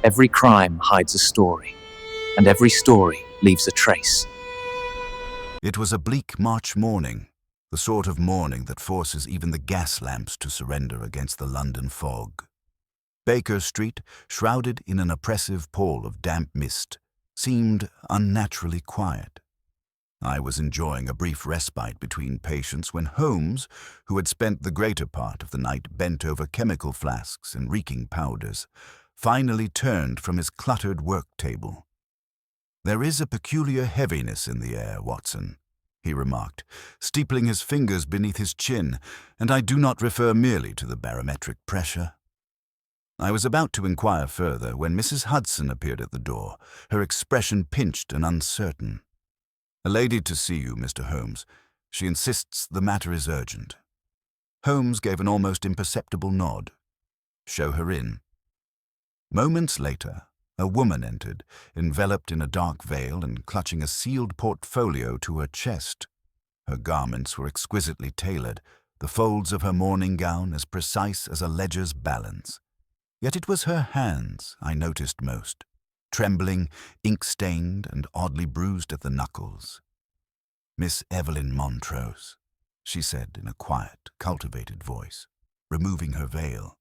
Every crime hides a story, and every story leaves a trace. It was a bleak March morning, the sort of morning that forces even the gas lamps to surrender against the London fog. Baker Street, shrouded in an oppressive pall of damp mist, seemed unnaturally quiet. I was enjoying a brief respite between patients when Holmes, who had spent the greater part of the night bent over chemical flasks and reeking powders, finally turned from his cluttered work table. "There is a peculiar heaviness in the air, Watson," he remarked, steepling his fingers beneath his chin, "and I do not refer merely to the barometric pressure." I was about to inquire further when Mrs. Hudson appeared at the door, her expression pinched and uncertain. "A lady to see you, Mr. Holmes. She insists the matter is urgent." Holmes gave an almost imperceptible nod. "Show her in." Moments later, a woman entered, enveloped in a dark veil and clutching a sealed portfolio to her chest. Her garments were exquisitely tailored, the folds of her morning gown as precise as a ledger's balance. Yet it was her hands I noticed most, trembling, ink-stained, and oddly bruised at the knuckles. "Miss Evelyn Montrose," she said in a quiet, cultivated voice, removing her veil.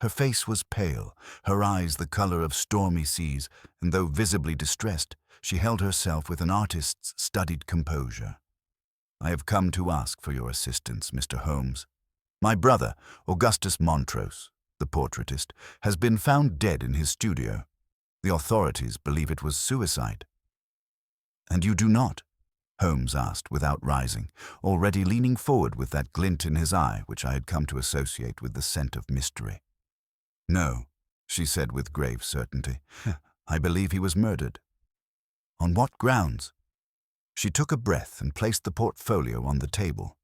Her face was pale, her eyes the color of stormy seas, and though visibly distressed, she held herself with an artist's studied composure. "I have come to ask for your assistance, Mr. Holmes. My brother, Augustus Montrose, the portraitist, has been found dead in his studio. The authorities believe it was suicide." "And you do not?" Holmes asked without rising, already leaning forward with that glint in his eye which I had come to associate with the scent of mystery. "No," she said with grave certainty. "I believe he was murdered." "On what grounds?" She took a breath and placed the portfolio on the table.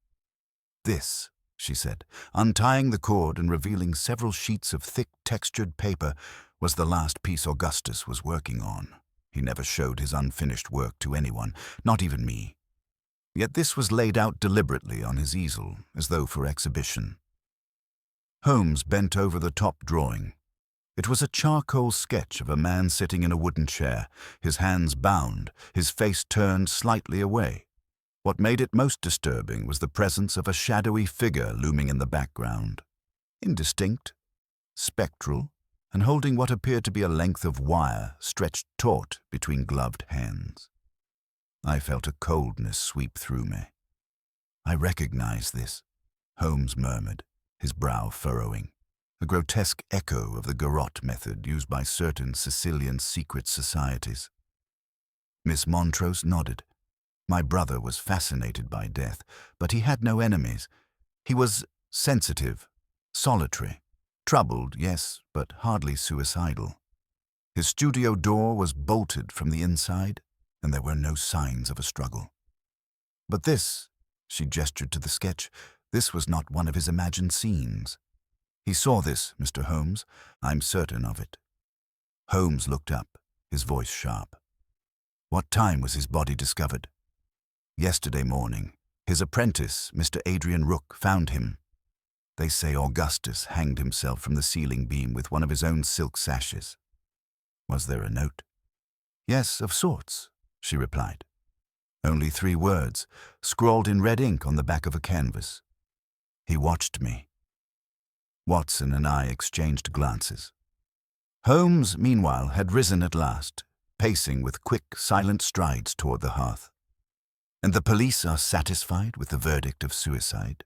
"This," she said, untying the cord and revealing several sheets of thick, textured paper, "was the last piece Augustus was working on. He never showed his unfinished work to anyone, not even me. Yet this was laid out deliberately on his easel, as though for exhibition." Holmes bent over the top drawing. It was a charcoal sketch of a man sitting in a wooden chair, his hands bound, his face turned slightly away. What made it most disturbing was the presence of a shadowy figure looming in the background. Indistinct, spectral, and holding what appeared to be a length of wire stretched taut between gloved hands. I felt a coldness sweep through me. "I recognize this," Holmes murmured, his brow furrowing, a grotesque echo of the garrote method used by certain Sicilian secret societies. Miss Montrose nodded. "My brother was fascinated by death, but he had no enemies. He was sensitive, solitary, troubled, yes, but hardly suicidal. His studio door was bolted from the inside, and there were no signs of a struggle. But this," she gestured to the sketch, "this was not one of his imagined scenes. He saw this, Mr. Holmes. I'm certain of it." Holmes looked up, his voice sharp. "What time was his body discovered?" "Yesterday morning. His apprentice, Mr. Adrian Rook, found him. They say Augustus hanged himself from the ceiling beam with one of his own silk sashes." "Was there a note?" "Yes, of sorts," she replied. "Only 3 words, scrawled in red ink on the back of a canvas. He watched me." Watson and I exchanged glances. Holmes, meanwhile, had risen at last, pacing with quick, silent strides toward the hearth. "And the police are satisfied with the verdict of suicide?"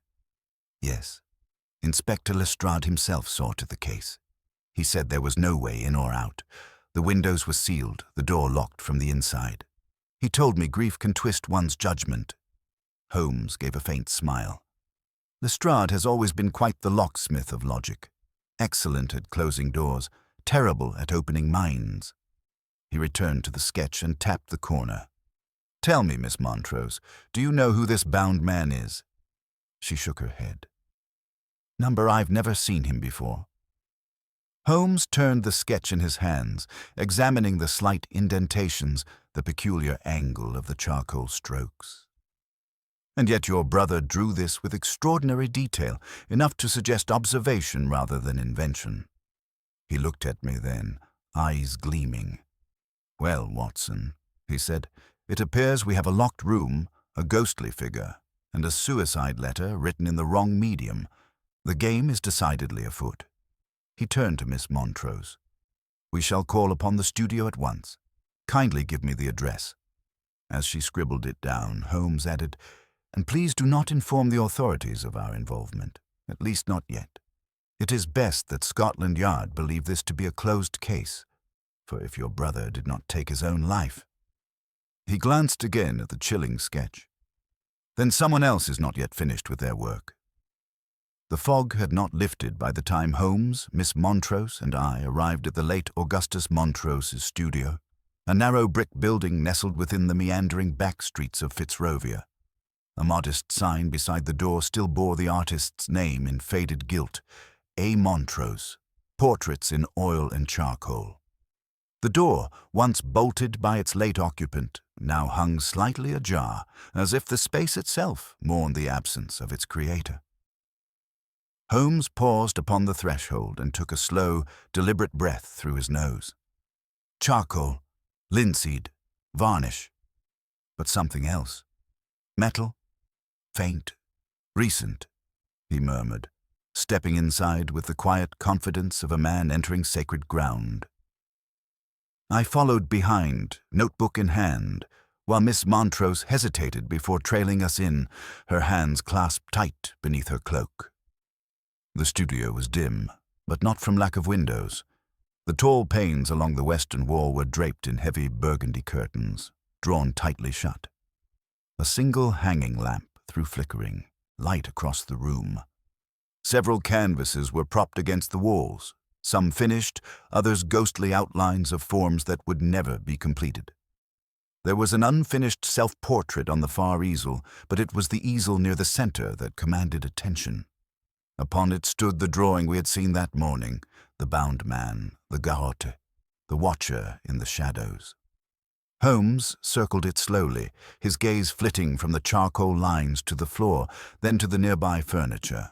"Yes. Inspector Lestrade himself saw to the case. He said there was no way in or out. The windows were sealed, the door locked from the inside. He told me grief can twist one's judgment." Holmes gave a faint smile. "Lestrade has always been quite the locksmith of logic. Excellent at closing doors, terrible at opening minds." He returned to the sketch and tapped the corner. "Tell me, Miss Montrose, do you know who this bound man is?" She shook her head. "Number, I've never seen him before." Holmes turned the sketch in his hands, examining the slight indentations, the peculiar angle of the charcoal strokes. "And yet your brother drew this with extraordinary detail, enough to suggest observation rather than invention." He looked at me then, eyes gleaming. "Well, Watson," he said, "it appears we have a locked room, a ghostly figure, and a suicide letter written in the wrong medium. The game is decidedly afoot." He turned to Miss Montrose. "We shall call upon the studio at once. Kindly give me the address." As she scribbled it down, Holmes added, "And please do not inform the authorities of our involvement, at least not yet. It is best that Scotland Yard believe this to be a closed case, for if your brother did not take his own life—" He glanced again at the chilling sketch. "Then someone else is not yet finished with their work." The fog had not lifted by the time Holmes, Miss Montrose, and I arrived at the late Augustus Montrose's studio, a narrow brick building nestled within the meandering back streets of Fitzrovia. A modest sign beside the door still bore the artist's name in faded gilt, A. Montrose, Portraits in Oil and Charcoal. The door, once bolted by its late occupant, now hung slightly ajar, as if the space itself mourned the absence of its creator. Holmes paused upon the threshold and took a slow, deliberate breath through his nose. Charcoal, linseed, varnish, but something else. Metal, faint, recent, he murmured, stepping inside with the quiet confidence of a man entering sacred ground. I followed behind, notebook in hand, while Miss Montrose hesitated before trailing us in, her hands clasped tight beneath her cloak. The studio was dim, but not from lack of windows. The tall panes along the western wall were draped in heavy burgundy curtains, drawn tightly shut. A single hanging lamp threw flickering light across the room. Several canvases were propped against the walls, some finished, others ghostly outlines of forms that would never be completed. There was an unfinished self-portrait on the far easel, but it was the easel near the center that commanded attention. Upon it stood the drawing we had seen that morning, the bound man, the garrote, the watcher in the shadows. Holmes circled it slowly, his gaze flitting from the charcoal lines to the floor, then to the nearby furniture.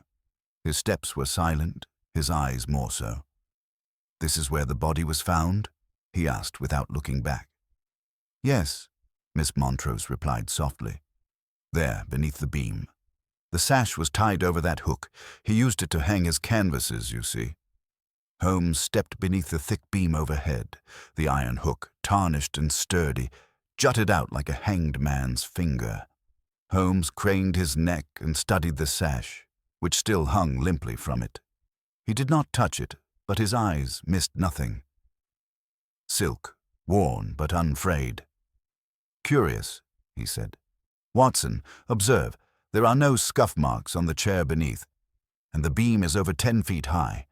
His steps were silent, his eyes more so. "This is where the body was found?" he asked without looking back. "Yes," Miss Montrose replied softly. "There, beneath the beam. The sash was tied over that hook. He used it to hang his canvases, you see." Holmes stepped beneath the thick beam overhead. The iron hook, tarnished and sturdy, jutted out like a hanged man's finger. Holmes craned his neck and studied the sash, which still hung limply from it. He did not touch it, but his eyes missed nothing. Silk, worn but unfrayed. "Curious," he said. "Watson, observe, there are no scuff marks on the chair beneath, and the beam is over 10 feet high.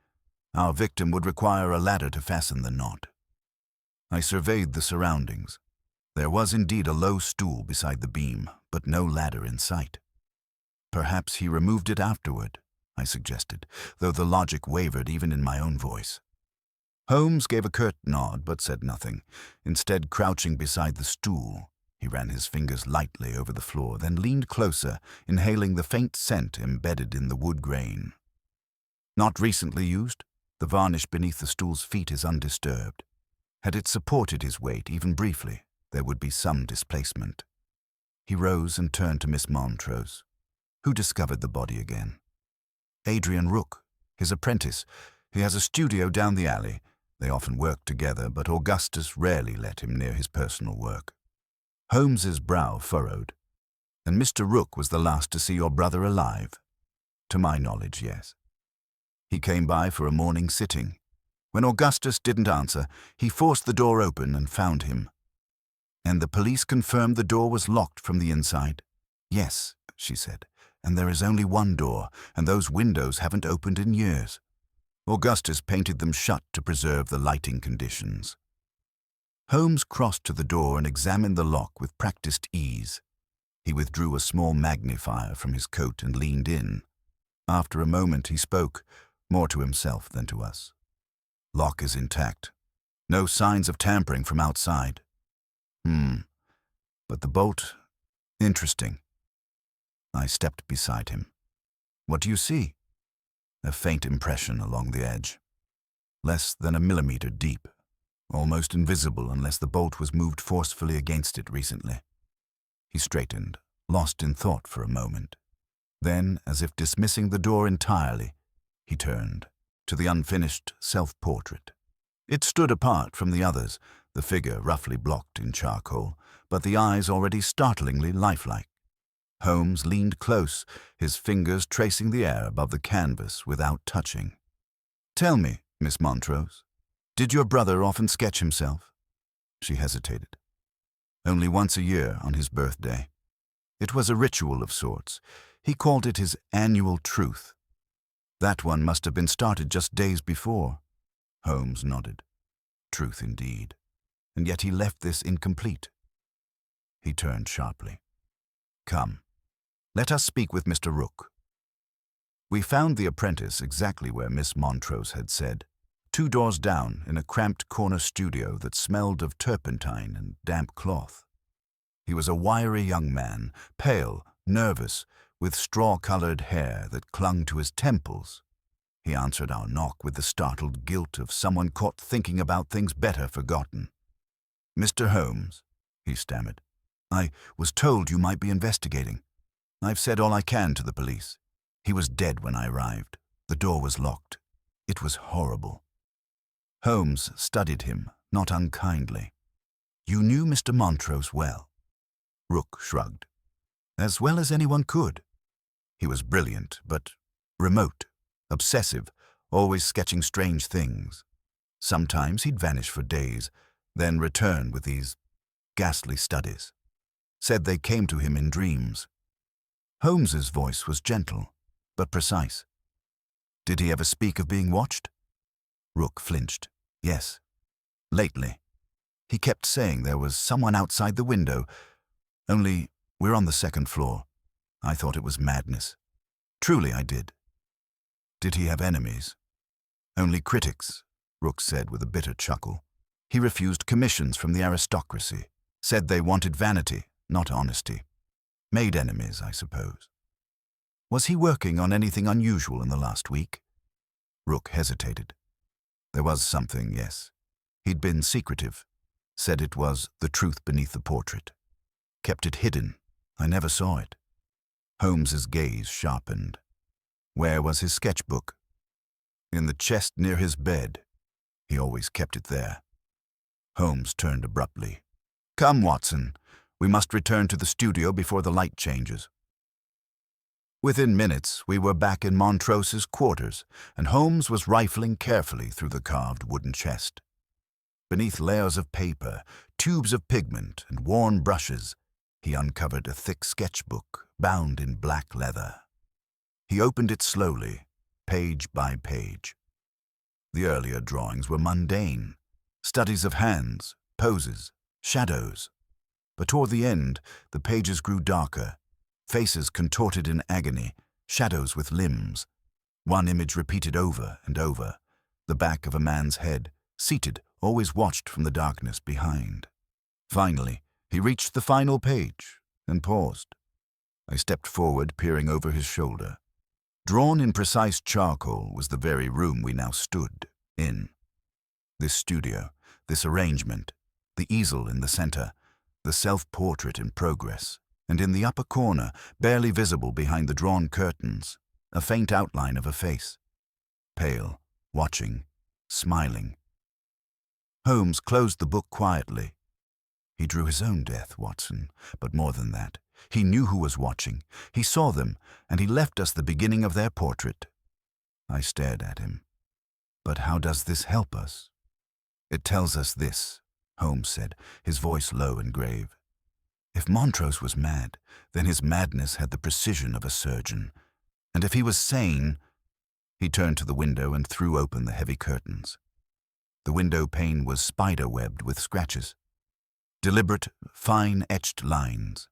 Our victim would require a ladder to fasten the knot." I surveyed the surroundings. There was indeed a low stool beside the beam, but no ladder in sight. "Perhaps he removed it afterward," I suggested, though the logic wavered even in my own voice. Holmes gave a curt nod, but said nothing. Instead, crouching beside the stool, he ran his fingers lightly over the floor, then leaned closer, inhaling the faint scent embedded in the wood grain. "Not recently used. The varnish beneath the stool's feet is undisturbed. Had it supported his weight, even briefly, there would be some displacement." He rose and turned to Miss Montrose. "Who discovered the body again?" "Adrian Rook, his apprentice. He has a studio down the alley. They often work together, but Augustus rarely let him near his personal work." Holmes's brow furrowed. "And Mr. Rook was the last to see your brother alive?" "To my knowledge, yes. He came by for a morning sitting. When Augustus didn't answer, he forced the door open and found him." "And the police confirmed the door was locked from the inside?" "Yes," she said, "and there is only one door, and those windows haven't opened in years. Augustus painted them shut to preserve the lighting conditions." Holmes crossed to the door and examined the lock with practiced ease. He withdrew a small magnifier from his coat and leaned in. After a moment he spoke, more to himself than to us. "Lock is intact. No signs of tampering from outside." But the bolt, interesting." I stepped beside him. "What do you see?" "A faint impression along the edge. Less than a millimeter deep. almost invisible unless the bolt was moved forcefully against it recently. He straightened, lost in thought for a moment. Then, as if dismissing the door entirely, he turned to the unfinished self-portrait. It stood apart from the others, the figure roughly blocked in charcoal, but the eyes already startlingly lifelike. Holmes leaned close, his fingers tracing the air above the canvas without touching. "Tell me, Miss Montrose, did your brother often sketch himself?" She hesitated. "Only once a year on his birthday. It was a ritual of sorts. He called it his annual truth. That one must have been started just days before." Holmes nodded. Truth indeed. And yet he left this incomplete. He turned sharply. "Come, let us speak with Mr. Rook." We found the apprentice exactly where Miss Montrose had said, 2 doors down in a cramped corner studio that smelled of turpentine and damp cloth. He was a wiry young man, pale, nervous, with straw-colored hair that clung to his temples. He answered our knock with the startled guilt of someone caught thinking about things better forgotten. "Mr. Holmes," he stammered, "I was told you might be investigating. I've said all I can to the police. He was dead when I arrived. The door was locked. It was horrible." Holmes studied him, not unkindly. "You knew Mr. Montrose well?" Rook shrugged. "As well as anyone could. He was brilliant, but remote, obsessive, always sketching strange things. Sometimes he'd vanish for days, then return with these ghastly studies. Said they came to him in dreams." Holmes's voice was gentle, but precise. "Did he ever speak of being watched?" Rook flinched. "Yes. Lately. He kept saying there was someone outside the window. Only, we're on the 2nd floor. I thought it was madness. Truly I did." "Did he have enemies?" "Only critics," Rook said with a bitter chuckle. "He refused commissions from the aristocracy. Said they wanted vanity, not honesty. Made enemies, I suppose." "Was he working on anything unusual in the last week?" Rook hesitated. "There was something, yes. He'd been secretive. Said it was the truth beneath the portrait. Kept it hidden. I never saw it." Holmes's gaze sharpened. "Where was his sketchbook?" "In the chest near his bed. He always kept it there." Holmes turned abruptly. "Come, Watson. We must return to the studio before the light changes." Within minutes, we were back in Montrose's quarters, and Holmes was rifling carefully through the carved wooden chest. Beneath layers of paper, tubes of pigment, and worn brushes, he uncovered a thick sketchbook bound in black leather. He opened it slowly, page by page. The earlier drawings were mundane, studies of hands, poses, shadows. But toward the end, the pages grew darker, faces contorted in agony, shadows with limbs. One image repeated over and over, the back of a man's head, seated, always watched from the darkness behind. Finally, he reached the final page and paused. I stepped forward, peering over his shoulder. Drawn in precise charcoal was the very room we now stood in. This studio, this arrangement, the easel in the center, the self-portrait in progress, and in the upper corner, barely visible behind the drawn curtains, a faint outline of a face. Pale, watching, smiling. Holmes closed the book quietly. He drew his own death, Watson, but more than that. He knew who was watching. He saw them, and he left us the beginning of their portrait. I stared at him. "But how does this help us?" "It tells us this," Holmes said, his voice low and grave. "If Montrose was mad, then his madness had the precision of a surgeon. And if he was sane—" He turned to the window and threw open the heavy curtains. The window pane was spider-webbed with scratches. Deliberate, fine-etched lines.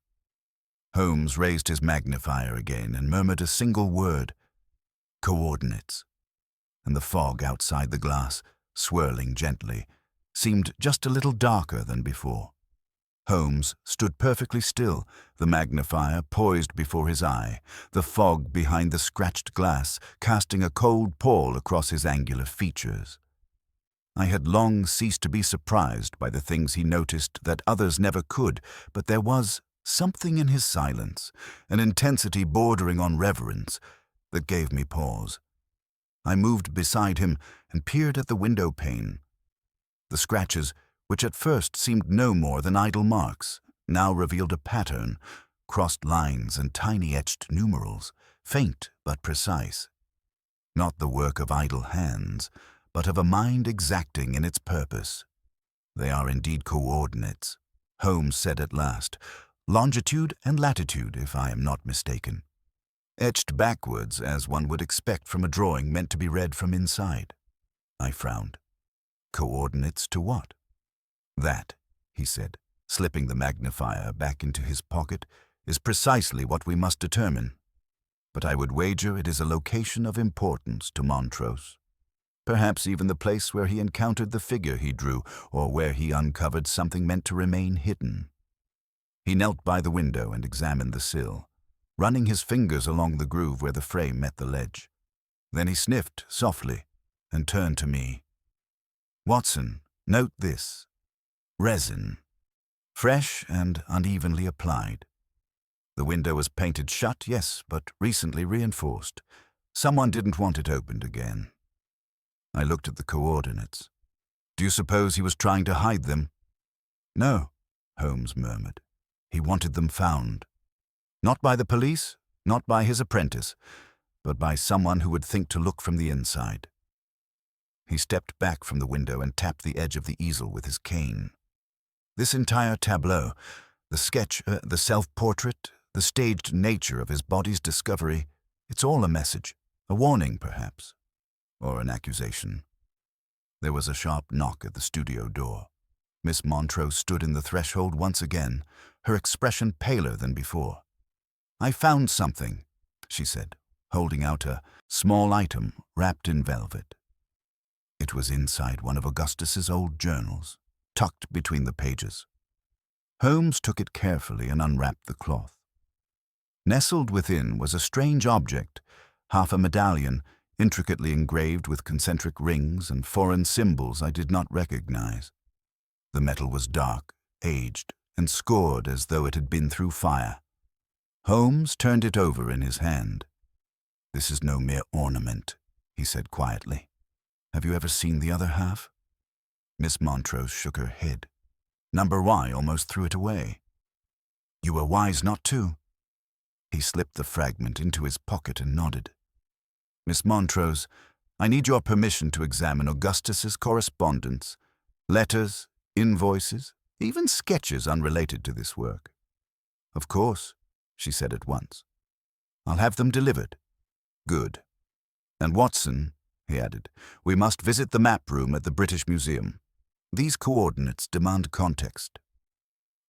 Holmes raised his magnifier again and murmured a single word, "Coordinates." And the fog outside the glass, swirling gently, seemed just a little darker than before. Holmes stood perfectly still, the magnifier poised before his eye, the fog behind the scratched glass casting a cold pall across his angular features. I had long ceased to be surprised by the things he noticed that others never could, but there was something in his silence, an intensity bordering on reverence, that gave me pause. I moved beside him and peered at the window pane. The scratches, which at first seemed no more than idle marks, now revealed a pattern, crossed lines and tiny etched numerals, faint but precise. Not the work of idle hands, but of a mind exacting in its purpose. They are indeed coordinates, Holmes said at last, longitude and latitude, if I am not mistaken. Etched backwards, as one would expect from a drawing meant to be read from inside. I frowned. Coordinates to what? That, he said, slipping the magnifier back into his pocket, is precisely what we must determine. But I would wager it is a location of importance to Montrose. Perhaps even the place where he encountered the figure he drew, or where he uncovered something meant to remain hidden. He knelt by the window and examined the sill, running his fingers along the groove where the frame met the ledge. Then he sniffed softly and turned to me. "Watson, note this. Resin. Fresh and unevenly applied. The window was painted shut, yes, but recently reinforced. Someone didn't want it opened again." I looked at the coordinates. "Do you suppose he was trying to hide them?" "No," Holmes murmured. "He wanted them found. Not by the police, not by his apprentice, but by someone who would think to look from the inside." He stepped back from the window and tapped the edge of the easel with his cane. "This entire tableau, the sketch, the self-portrait, the staged nature of his body's discovery, it's all a message, a warning perhaps, or an accusation." There was a sharp knock at the studio door. Miss Montrose stood in the threshold once again, her expression paler than before. "I found something," she said, holding out a small item wrapped in velvet. It was inside one of Augustus's old journals, tucked between the pages. Holmes took it carefully and unwrapped the cloth. Nestled within was a strange object, half a medallion, intricately engraved with concentric rings and foreign symbols I did not recognize. The metal was dark, aged, and scored as though it had been through fire. Holmes turned it over in his hand. "This is no mere ornament," he said quietly. "Have you ever seen the other half?" Miss Montrose shook her head. Number Y almost threw it away. "You were wise not to." He slipped the fragment into his pocket and nodded. "Miss Montrose, I need your permission to examine Augustus's correspondence, letters, invoices, even sketches unrelated to this work." "Of course," she said at once. "I'll have them delivered." "Good. And Watson," he added, "we must visit the map room at the British Museum. These coordinates demand context."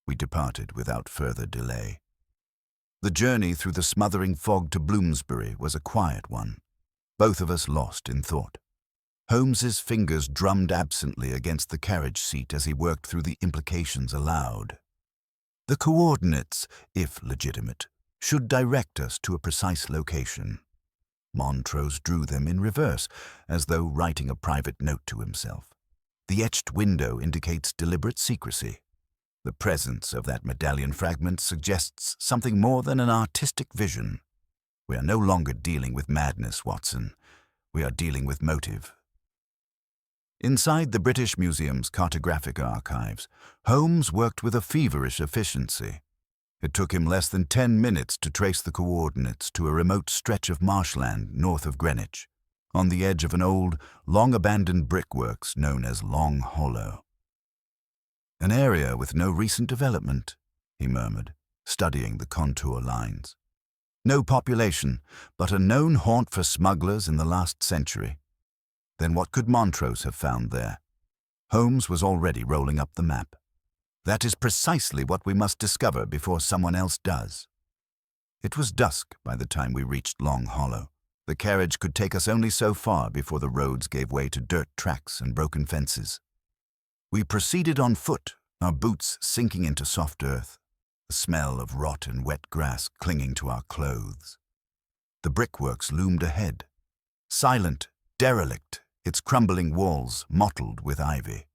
We departed without further delay. The journey through the smothering fog to Bloomsbury was a quiet one, both of us lost in thought. Holmes's fingers drummed absently against the carriage seat as he worked through the implications aloud. The coordinates, if legitimate, should direct us to a precise location. Montrose drew them in reverse, as though writing a private note to himself. The etched window indicates deliberate secrecy. The presence of that medallion fragment suggests something more than an artistic vision. We are no longer dealing with madness, Watson. We are dealing with motive. Inside the British Museum's cartographic archives, Holmes worked with a feverish efficiency. It took him less than 10 minutes to trace the coordinates to a remote stretch of marshland north of Greenwich, on the edge of an old, long-abandoned brickworks known as Long Hollow. "An area with no recent development," he murmured, studying the contour lines. "No population, but a known haunt for smugglers in the last century." Then what could Montrose have found there? Holmes was already rolling up the map. "That is precisely what we must discover before someone else does." It was dusk by the time we reached Long Hollow. The carriage could take us only so far before the roads gave way to dirt tracks and broken fences. We proceeded on foot, our boots sinking into soft earth, the smell of rot and wet grass clinging to our clothes. The brickworks loomed ahead, silent, derelict, its crumbling walls mottled with ivy.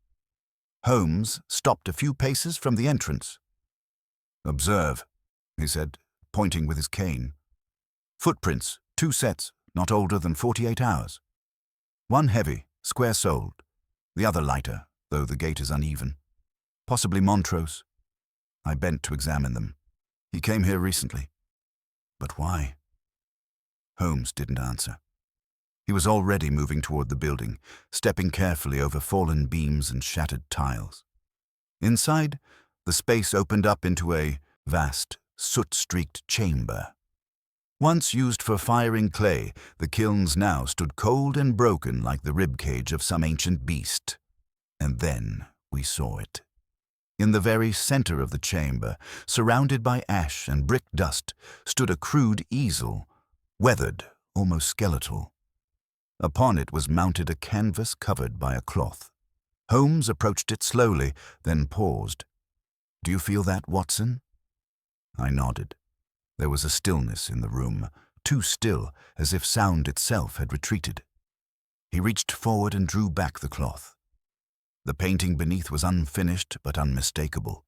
Holmes stopped a few paces from the entrance. "Observe," he said, pointing with his cane. "Footprints, 2 sets, not older than 48 hours. One heavy, square-soled, the other lighter, though the gait is uneven. Possibly Montrose." I bent to examine them. "He came here recently." "But why?" Holmes didn't answer. He was already moving toward the building, stepping carefully over fallen beams and shattered tiles. Inside, the space opened up into a vast, soot-streaked chamber. Once used for firing clay, the kilns now stood cold and broken like the ribcage of some ancient beast. And then we saw it. In the very center of the chamber, surrounded by ash and brick dust, stood a crude easel, weathered, almost skeletal. Upon it was mounted a canvas covered by a cloth. Holmes approached it slowly, then paused. "Do you feel that, Watson?" I nodded. There was a stillness in the room, too still, as if sound itself had retreated. He reached forward and drew back the cloth. The painting beneath was unfinished but unmistakable.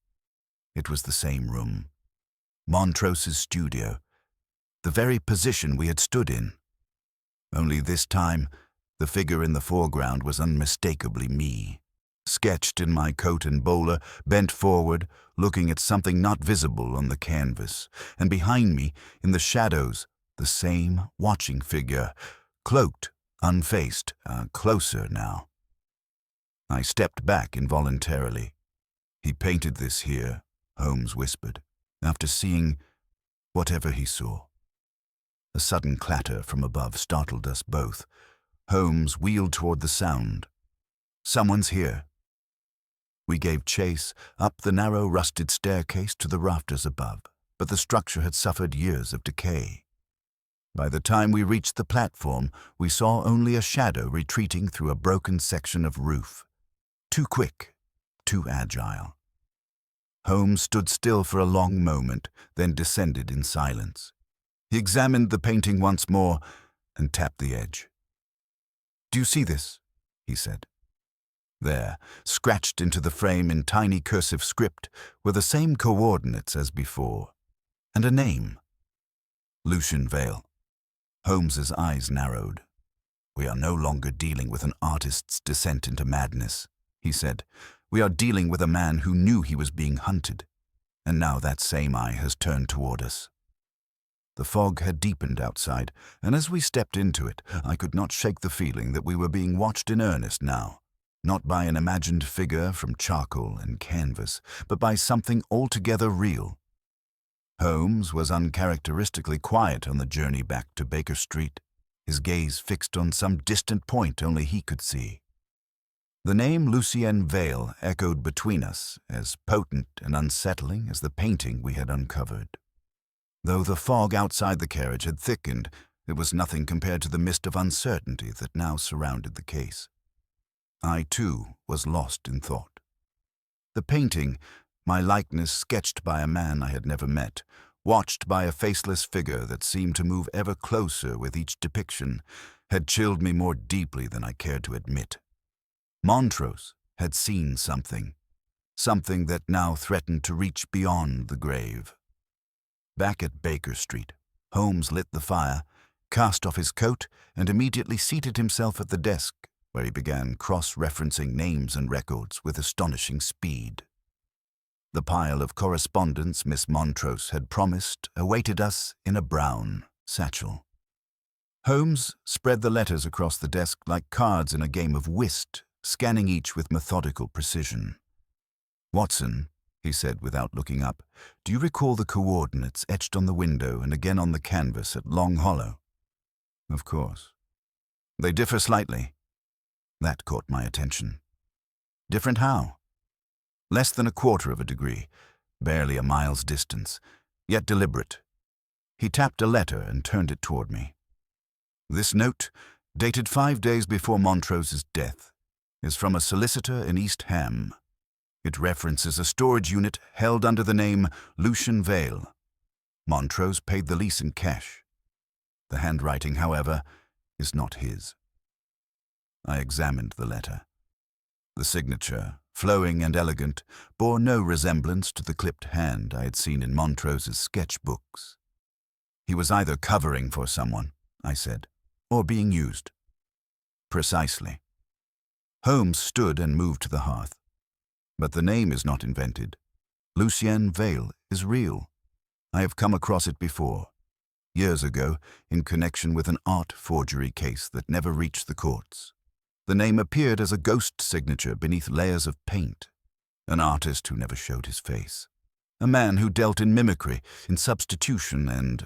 It was the same room. Montrose's studio, the very position we had stood in. Only this time, the figure in the foreground was unmistakably me, sketched in my coat and bowler, bent forward, looking at something not visible on the canvas, and behind me, in the shadows, the same watching figure, cloaked, unfaced, closer now. I stepped back involuntarily. "He painted this here," Holmes whispered, after seeing whatever he saw. A sudden clatter from above startled us both. Holmes wheeled toward the sound. "Someone's here." We gave chase up the narrow rusted staircase to the rafters above, but the structure had suffered years of decay. By the time we reached the platform, we saw only a shadow retreating through a broken section of roof. Too quick, too agile. Holmes stood still for a long moment, then descended in silence. He examined the painting once more and tapped the edge. "Do you see this?" he said. There, scratched into the frame in tiny cursive script, were the same coordinates as before, and a name. Lucian Vale. Holmes's eyes narrowed. "We are no longer dealing with an artist's descent into madness," he said. "We are dealing with a man who knew he was being hunted, and now that same eye has turned toward us." The fog had deepened outside, and as we stepped into it, I could not shake the feeling that we were being watched in earnest now, not by an imagined figure from charcoal and canvas, but by something altogether real. Holmes was uncharacteristically quiet on the journey back to Baker Street, his gaze fixed on some distant point only he could see. The name Lucian Vale echoed between us, as potent and unsettling as the painting we had uncovered. Though the fog outside the carriage had thickened, it was nothing compared to the mist of uncertainty that now surrounded the case. I, too, was lost in thought. The painting, my likeness sketched by a man I had never met, watched by a faceless figure that seemed to move ever closer with each depiction, had chilled me more deeply than I cared to admit. Montrose had seen something that now threatened to reach beyond the grave. Back at Baker Street, Holmes lit the fire, cast off his coat, and immediately seated himself at the desk, where he began cross-referencing names and records with astonishing speed. The pile of correspondence Miss Montrose had promised awaited us in a brown satchel. Holmes spread the letters across the desk like cards in a game of whist, scanning each with methodical precision. "Watson," he said without looking up, "do you recall the coordinates etched on the window and again on the canvas at Long Hollow?" "Of course." "They differ slightly." That caught my attention. "Different how?" "Less than 1/4 of a degree, barely a mile's distance, yet deliberate." He tapped a letter and turned it toward me. "This note, dated 5 days before Montrose's death, is from a solicitor in East Ham. It references a storage unit held under the name Lucian Vale. Montrose paid the lease in cash. The handwriting, however, is not his." I examined the letter. The signature, flowing and elegant, bore no resemblance to the clipped hand I had seen in Montrose's sketchbooks. He was either covering for someone, I said, or being used. Precisely. Holmes stood and moved to the hearth. But the name is not invented. Lucien Vale is real. I have come across it before, years ago, in connection with an art forgery case that never reached the courts. The name appeared as a ghost signature beneath layers of paint. An artist who never showed his face. A man who dealt in mimicry, in substitution, and,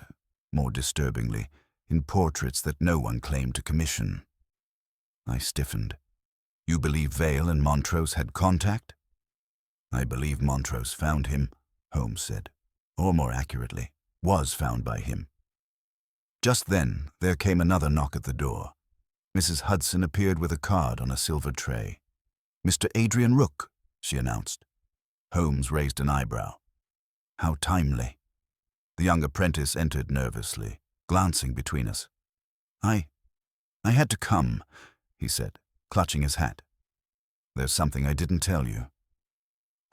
more disturbingly, in portraits that no one claimed to commission. I stiffened. You believe Vale and Montrose had contact? I believe Montrose found him, Holmes said. Or more accurately, was found by him. Just then, there came another knock at the door. Mrs. Hudson appeared with a card on a silver tray. Mr. Adrian Rook, she announced. Holmes raised an eyebrow. How timely. The young apprentice entered nervously, glancing between us. I had to come, he said, clutching his hat. There's something I didn't tell you.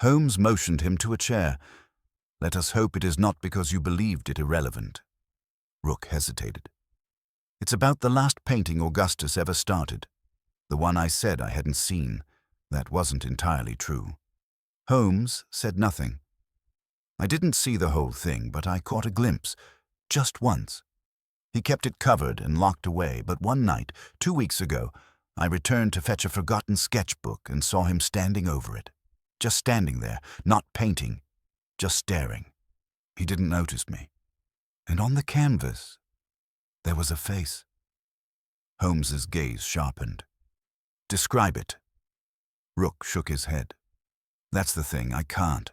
Holmes motioned him to a chair. Let us hope it is not because you believed it irrelevant. Rook hesitated. It's about the last painting Augustus ever started. The one I said I hadn't seen. That wasn't entirely true. Holmes said nothing. I didn't see the whole thing, but I caught a glimpse, just once. He kept it covered and locked away, but one night, 2 weeks ago, I returned to fetch a forgotten sketchbook and saw him standing over it. Just standing there, not painting, just staring. He didn't notice me. And on the canvas, there was a face. Holmes's gaze sharpened. Describe it. Rook shook his head. That's the thing, I can't.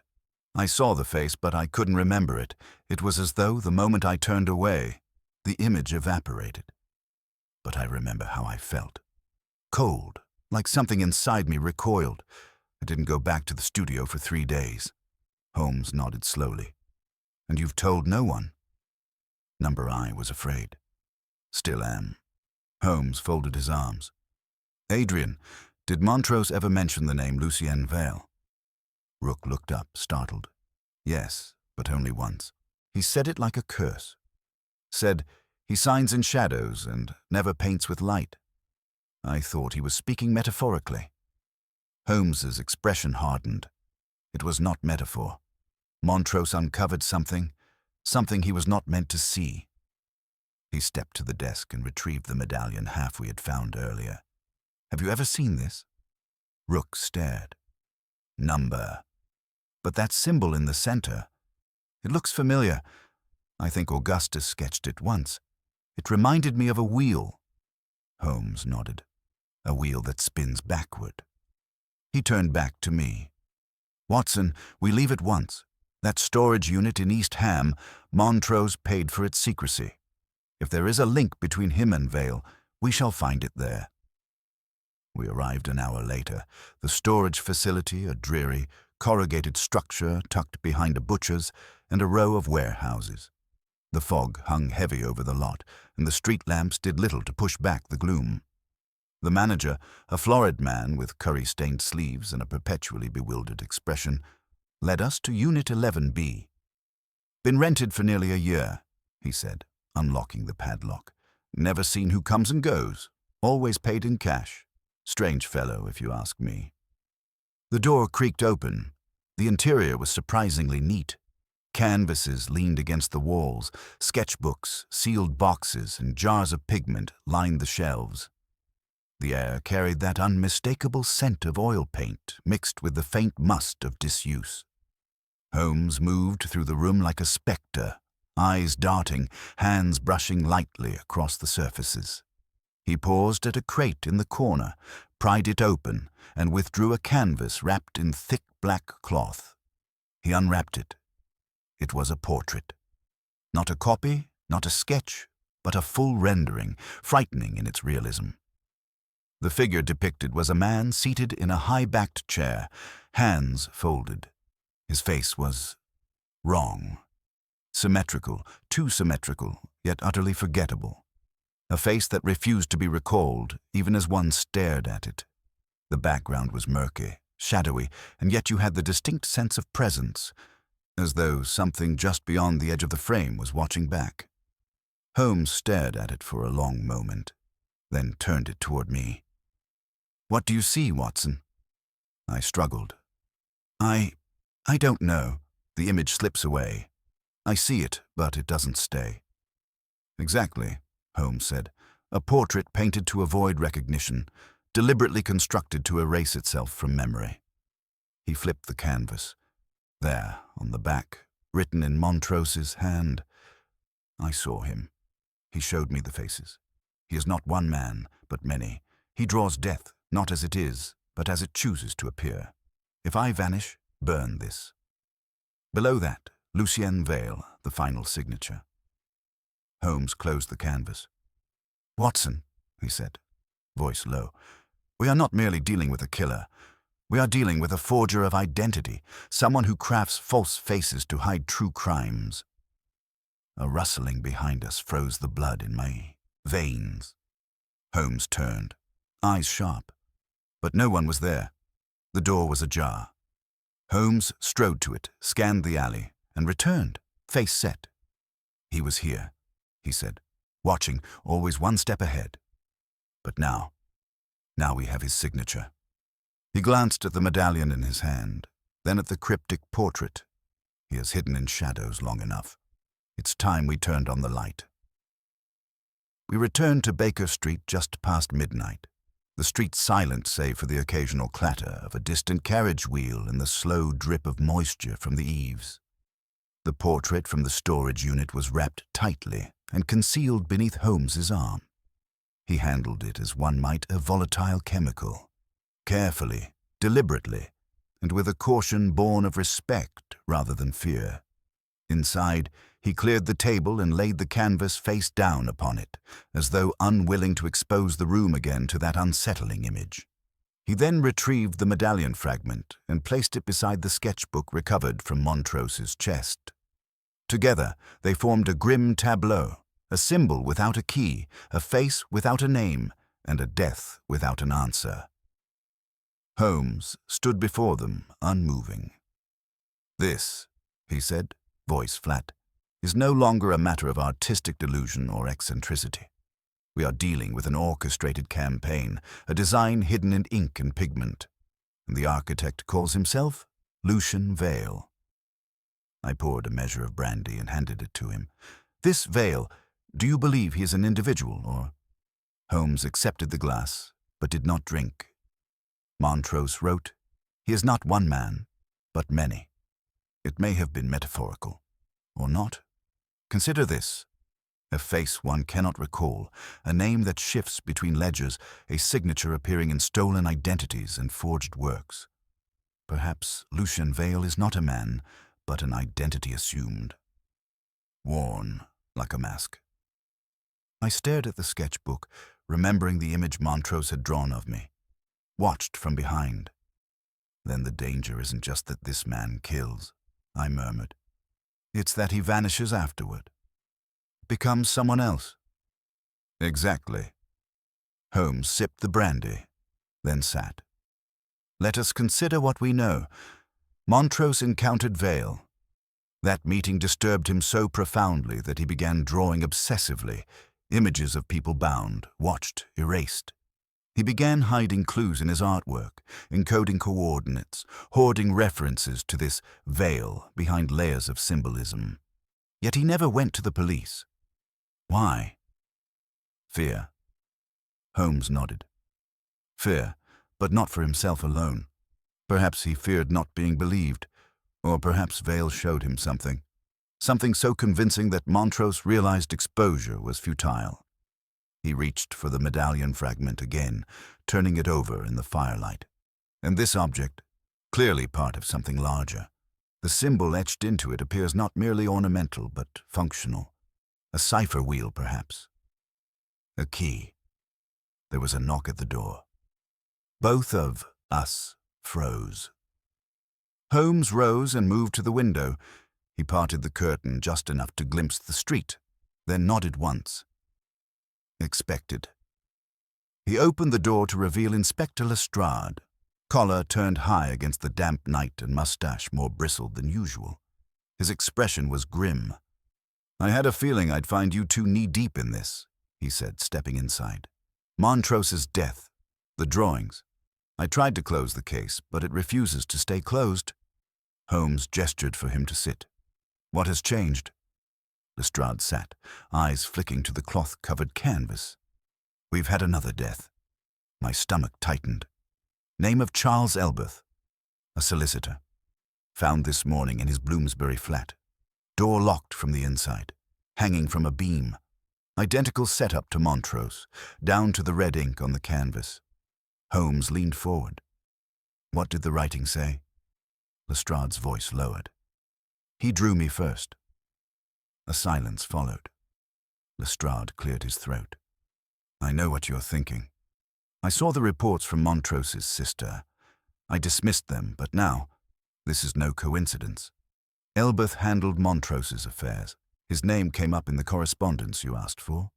I saw the face, but I couldn't remember it. It was as though the moment I turned away, the image evaporated. But I remember how I felt. Cold, like something inside me recoiled. I didn't go back to the studio for 3 days. Holmes nodded slowly. And you've told no one? Number I was afraid. Still am. Holmes folded his arms. Adrian, did Montrose ever mention the name Lucien Vale? Rook looked up, startled. Yes, but only once. He said it like a curse. Said, he signs in shadows and never paints with light. I thought he was speaking metaphorically. Holmes's expression hardened. It was not metaphor. Montrose uncovered something he was not meant to see. He stepped to the desk and retrieved the medallion half we had found earlier. Have you ever seen this? Rook stared. Number. But that symbol in the center. It looks familiar. I think Augustus sketched it once. It reminded me of a wheel. Holmes nodded. A wheel that spins backward. He turned back to me. Watson, we leave at once. That storage unit in East Ham, Montrose paid for its secrecy. If there is a link between him and Vale, we shall find it there. We arrived an hour later. The storage facility, a dreary, corrugated structure tucked behind a butcher's and a row of warehouses. The fog hung heavy over the lot, and the street lamps did little to push back the gloom. The manager, a florid man with curry-stained sleeves and a perpetually bewildered expression, led us to Unit 11B. Been rented for nearly a year, he said, unlocking the padlock. Never seen who comes and goes. Always paid in cash. Strange fellow, if you ask me. The door creaked open. The interior was surprisingly neat. Canvases leaned against the walls. Sketchbooks, sealed boxes, and jars of pigment lined the shelves. The air carried that unmistakable scent of oil paint mixed with the faint must of disuse. Holmes moved through the room like a spectre, eyes darting, hands brushing lightly across the surfaces. He paused at a crate in the corner, pried it open, and withdrew a canvas wrapped in thick black cloth. He unwrapped it. It was a portrait. Not a copy, not a sketch, but a full rendering, frightening in its realism. The figure depicted was a man seated in a high-backed chair, hands folded. His face was wrong. Symmetrical, too symmetrical, yet utterly forgettable. a face that refused to be recalled even as one stared at it. The background was murky, shadowy, and yet you had the distinct sense of presence, as though something just beyond the edge of the frame was watching back. Holmes stared at it for a long moment, then turned it toward me. "What do you see, Watson?" I struggled. I don't know. The image slips away. I see it, but it doesn't stay." "Exactly," Holmes said. "A portrait painted to avoid recognition, deliberately constructed to erase itself from memory." He flipped the canvas. There, on the back, written in Montrose's hand. I saw him. He showed me the faces. He is not one man, but many. He draws death, not as it is, but as it chooses to appear. If I vanish, burn this. Below that, Lucien Vale, the final signature. Holmes closed the canvas. "Watson," he said, voice low, "we are not merely dealing with a killer. We are dealing with a forger of identity, someone who crafts false faces to hide true crimes." A rustling behind us froze the blood in my veins. Holmes turned, eyes sharp. But no one was there. The door was ajar. Holmes strode to it, scanned the alley, and returned, face set. "He was here," he said, "watching, always one step ahead. But now we have his signature." He glanced at the medallion in his hand, then at the cryptic portrait. "He has hidden in shadows long enough. It's time we turned on the light." We returned to Baker Street just past midnight, the street silent save for the occasional clatter of a distant carriage wheel and the slow drip of moisture from the eaves. The portrait from the storage unit was wrapped tightly and concealed beneath Holmes's arm. He handled it as one might a volatile chemical, carefully, deliberately, and with a caution born of respect rather than fear. Inside, he cleared the table and laid the canvas face down upon it, as though unwilling to expose the room again to that unsettling image. He then retrieved the medallion fragment and placed it beside the sketchbook recovered from Montrose's chest. Together, they formed a grim tableau, a symbol without a key, a face without a name, and a death without an answer. Holmes stood before them, unmoving. "This," he said, voice flat, "is no longer a matter of artistic delusion or eccentricity. We are dealing with an orchestrated campaign, a design hidden in ink and pigment, and the architect calls himself Lucien Vale." I poured a measure of brandy and handed it to him. "This Vale, do you believe he is an individual, or—" Holmes accepted the glass, but did not drink. Montrose wrote, "He is not one man, but many." It may have been metaphorical, or not. Consider this: a face one cannot recall, a name that shifts between ledgers, a signature appearing in stolen identities and forged works. Perhaps Lucien Vale is not a man, but an identity assumed, worn like a mask. I stared at the sketchbook, remembering the image Montrose had drawn of me, watched from behind. "Then the danger isn't just that this man kills," I murmured. "It's that he vanishes afterward. Becomes someone else." "Exactly." Holmes sipped the brandy, then sat. "Let us consider what we know. Montrose encountered Vale. That meeting disturbed him so profoundly that he began drawing obsessively, images of people bound, watched, erased. He began hiding clues in his artwork, encoding coordinates, hoarding references to this Vale behind layers of symbolism. Yet he never went to the police. Why? Fear." Holmes nodded. "Fear, but not for himself alone. Perhaps he feared not being believed, or perhaps Vale showed him something so convincing that Montrose realized exposure was futile." He reached for the medallion fragment again, turning it over in the firelight. "And this object, clearly part of something larger. The symbol etched into it appears not merely ornamental, but functional. A cipher wheel, perhaps. A key." There was a knock at the door. Both of us froze. Holmes rose and moved to the window. He parted the curtain just enough to glimpse the street, then nodded once. Expected. He opened the door to reveal Inspector Lestrade, collar turned high against the damp night and mustache more bristled than usual. His expression was grim. "I had a feeling I'd find you two knee-deep in this," he said, stepping inside. "Montrose's death. The drawings. I tried to close the case, but it refuses to stay closed." Holmes gestured for him to sit. "What has changed?" Lestrade sat, eyes flicking to the cloth-covered canvas. "We've had another death." My stomach tightened. "Name of Charles Elbeth, a solicitor. Found this morning in his Bloomsbury flat. Door locked from the inside, hanging from a beam. Identical setup to Montrose, down to the red ink on the canvas." Holmes leaned forward. "What did the writing say?" Lestrade's voice lowered. "He drew me first." A silence followed. Lestrade cleared his throat. "I know what you're thinking. I saw the reports from Montrose's sister. I dismissed them, but now, this is no coincidence. Elbeth handled Montrose's affairs. His name came up in the correspondence you asked for."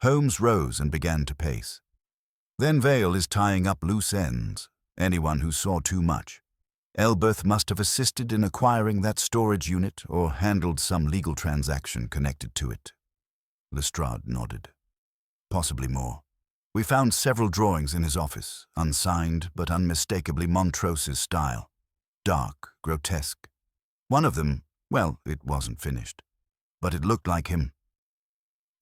Holmes rose and began to pace. "Then Vale is tying up loose ends. Anyone who saw too much. Elbeth must have assisted in acquiring that storage unit or handled some legal transaction connected to it." Lestrade nodded. "Possibly more. We found several drawings in his office, unsigned but unmistakably Montrose's style. Dark, grotesque. One of them, well, it wasn't finished, but it looked like him."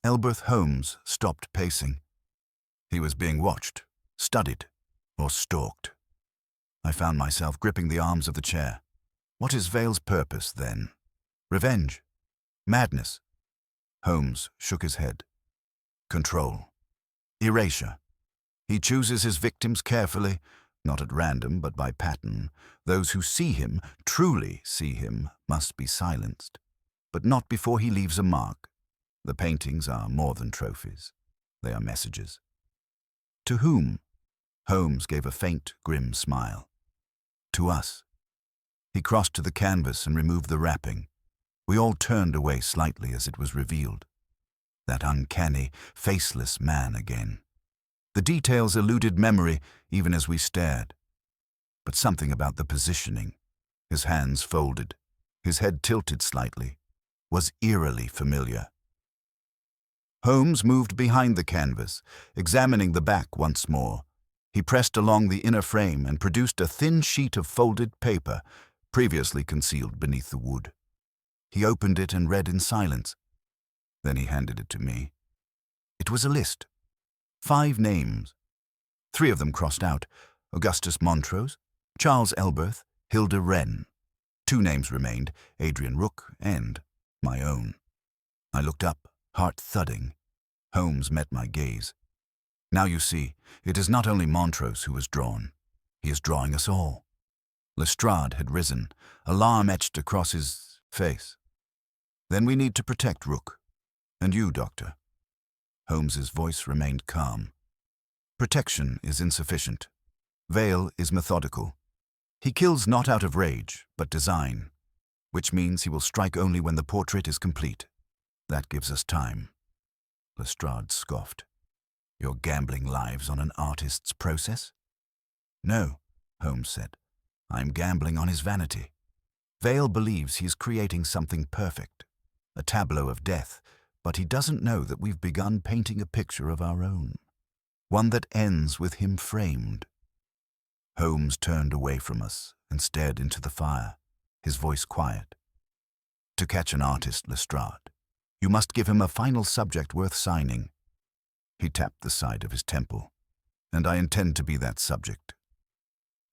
Elbeth Holmes stopped pacing. He was being watched, studied, or stalked. I found myself gripping the arms of the chair. What is Vale's purpose, then? Revenge? Madness? Holmes shook his head. Control. Erasure. He chooses his victims carefully, not at random but by pattern. Those who see him, truly see him, must be silenced. But not before he leaves a mark. The paintings are more than trophies. They are messages. To whom? Holmes gave a faint, grim smile. To us. He crossed to the canvas and removed the wrapping. We all turned away slightly as it was revealed. That uncanny, faceless man again. The details eluded memory even as we stared. But something about the positioning, his hands folded, his head tilted slightly, was eerily familiar. Holmes moved behind the canvas, examining the back once more. He pressed along the inner frame and produced a thin sheet of folded paper, previously concealed beneath the wood. He opened it and read in silence. Then he handed it to me. It was a list. 5 names. 3 of them crossed out: Augustus Montrose, Charles Elbeth, Hilda Wren. 2 names remained: Adrian Rook and my own. I looked up, heart thudding. Holmes met my gaze. Now you see, it is not only Montrose who is drawn. He is drawing us all. Lestrade had risen, alarm etched across his face. Then we need to protect Rook. And you, Doctor. Holmes's voice remained calm. Protection is insufficient. Vale is methodical. He kills not out of rage, but design, which means he will strike only when the portrait is complete. That gives us time. Lestrade scoffed. You're gambling lives on an artist's process? No, Holmes said. I'm gambling on his vanity. Vale believes he is creating something perfect, a tableau of death, but he doesn't know that we've begun painting a picture of our own, one that ends with him framed. Holmes turned away from us and stared into the fire, his voice quiet. To catch an artist, Lestrade, you must give him a final subject worth signing. He tapped the side of his temple. And I intend to be that subject.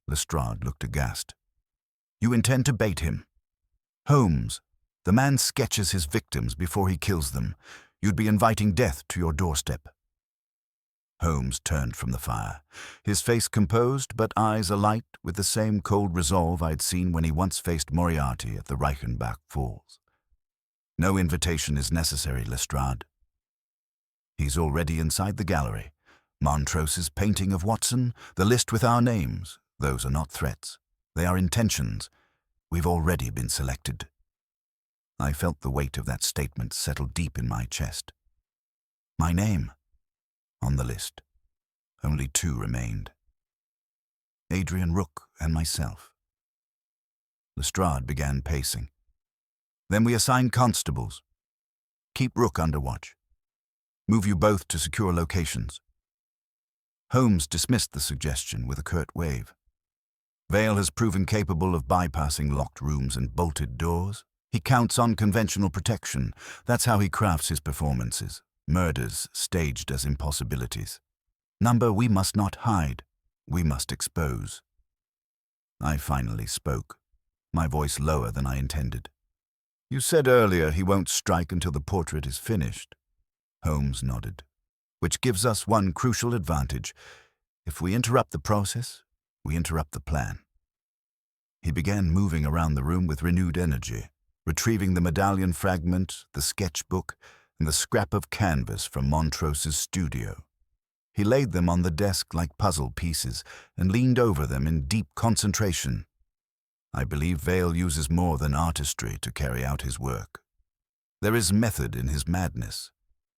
Lestrade looked aghast. You intend to bait him? Holmes, the man sketches his victims before he kills them. You'd be inviting death to your doorstep. Holmes turned from the fire, his face composed but eyes alight with the same cold resolve I'd seen when he once faced Moriarty at the Reichenbach Falls. No invitation is necessary, Lestrade. He's already inside the gallery. Montrose's painting of Watson, the list with our names. Those are not threats. They are intentions. We've already been selected. I felt the weight of that statement settle deep in my chest. My name. On the list, only 2 remained. Adrian Rook and myself. Lestrade began pacing. Then we assigned constables. Keep Rook under watch. Move you both to secure locations. Holmes dismissed the suggestion with a curt wave. Vale has proven capable of bypassing locked rooms and bolted doors. He counts on conventional protection. That's how he crafts his performances. Murders staged as impossibilities. Number, we must not hide. We must expose. I finally spoke, my voice lower than I intended. You said earlier he won't strike until the portrait is finished. Holmes nodded, which gives us one crucial advantage. If we interrupt the process, we interrupt the plan. He began moving around the room with renewed energy, retrieving the medallion fragment, the sketchbook, and the scrap of canvas from Montrose's studio. He laid them on the desk like puzzle pieces and leaned over them in deep concentration. I believe Vale uses more than artistry to carry out his work. There is method in his madness,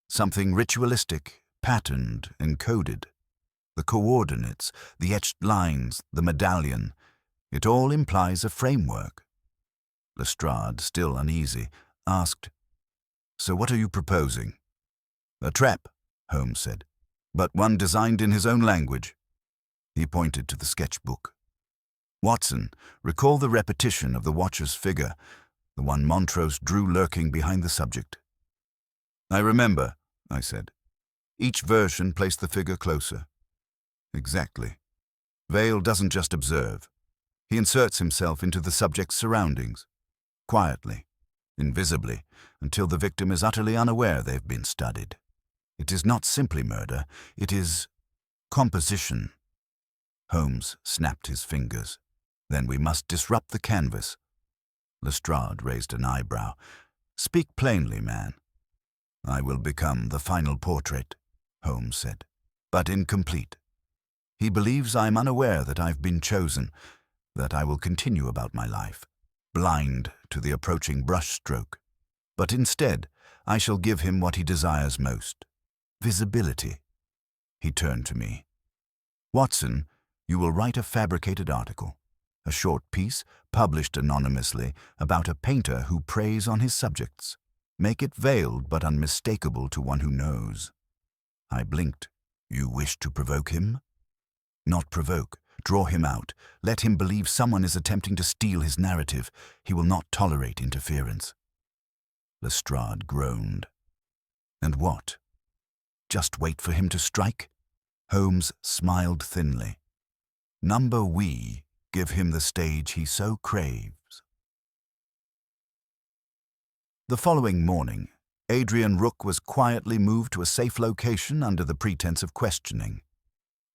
something ritualistic, patterned, encoded. The coordinates, the etched lines, the medallion, it all implies a framework. Lestrade, still uneasy, asked, "So what are you proposing?" "A trap," Holmes said, "but one designed in his own language." He pointed to the sketchbook. "Watson, recall the repetition of the watcher's figure, the one Montrose drew lurking behind the subject." "I remember," I said. "Each version placed the figure closer." "Exactly. Vale doesn't just observe. He inserts himself into the subject's surroundings, quietly, invisibly, until the victim is utterly unaware they've been studied. It is not simply murder, it is composition." Holmes snapped his fingers. "Then we must disrupt the canvas." Lestrade raised an eyebrow. "Speak plainly, man." "I will become the final portrait," Holmes said, "but incomplete. He believes I'm unaware that I've been chosen, that I will continue about my life, blind to the approaching brushstroke. But instead, I shall give him what he desires most, visibility." He turned to me. "Watson, you will write a fabricated article, a short piece published anonymously about a painter who preys on his subjects. Make it veiled but unmistakable to one who knows." I blinked. "You wish to provoke him?" "Not provoke. Draw him out. Let him believe someone is attempting to steal his narrative. He will not tolerate interference." Lestrade groaned. "And what? Just wait for him to strike?" Holmes smiled thinly. "Number we give him the stage he so craves." The following morning, Adrian Rook was quietly moved to a safe location under the pretense of questioning.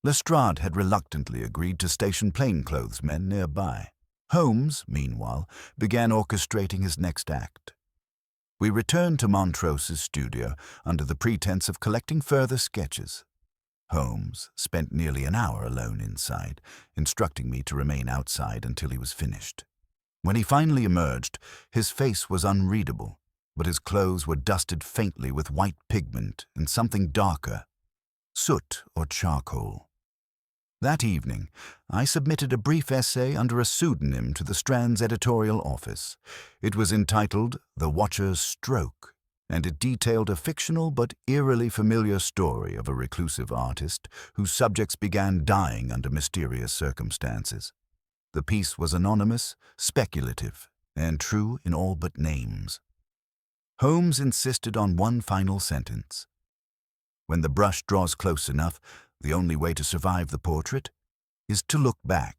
Lestrade had reluctantly agreed to station plainclothesmen nearby. Holmes, meanwhile, began orchestrating his next act. We returned to Montrose's studio under the pretense of collecting further sketches. Holmes spent nearly an hour alone inside, instructing me to remain outside until he was finished. When he finally emerged, his face was unreadable, but his clothes were dusted faintly with white pigment and something darker, soot or charcoal. That evening, I submitted a brief essay under a pseudonym to the Strand's editorial office. It was entitled The Watcher's Stroke, and it detailed a fictional but eerily familiar story of a reclusive artist whose subjects began dying under mysterious circumstances. The piece was anonymous, speculative, and true in all but names. Holmes insisted on one final sentence. "When the brush draws close enough, the only way to survive the portrait is to look back."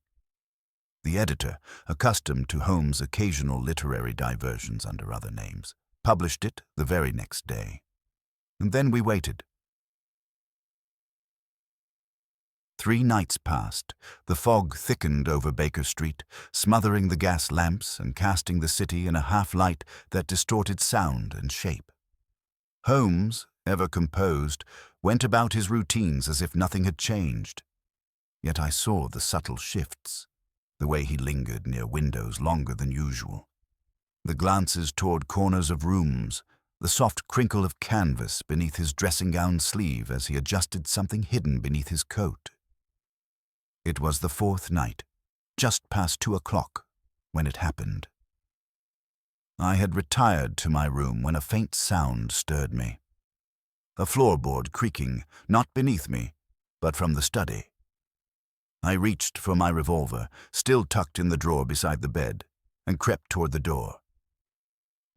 The editor, accustomed to Holmes' occasional literary diversions under other names, published it the very next day. And then we waited. 3 nights passed. The fog thickened over Baker Street, smothering the gas lamps and casting the city in a half-light that distorted sound and shape. Holmes, ever composed, went about his routines as if nothing had changed. Yet I saw the subtle shifts, the way he lingered near windows longer than usual, the glances toward corners of rooms, the soft crinkle of canvas beneath his dressing-gown sleeve as he adjusted something hidden beneath his coat. It was the fourth night, just past 2 o'clock, when it happened. I had retired to my room when a faint sound stirred me. A floorboard creaking, not beneath me, but from the study. I reached for my revolver, still tucked in the drawer beside the bed, and crept toward the door.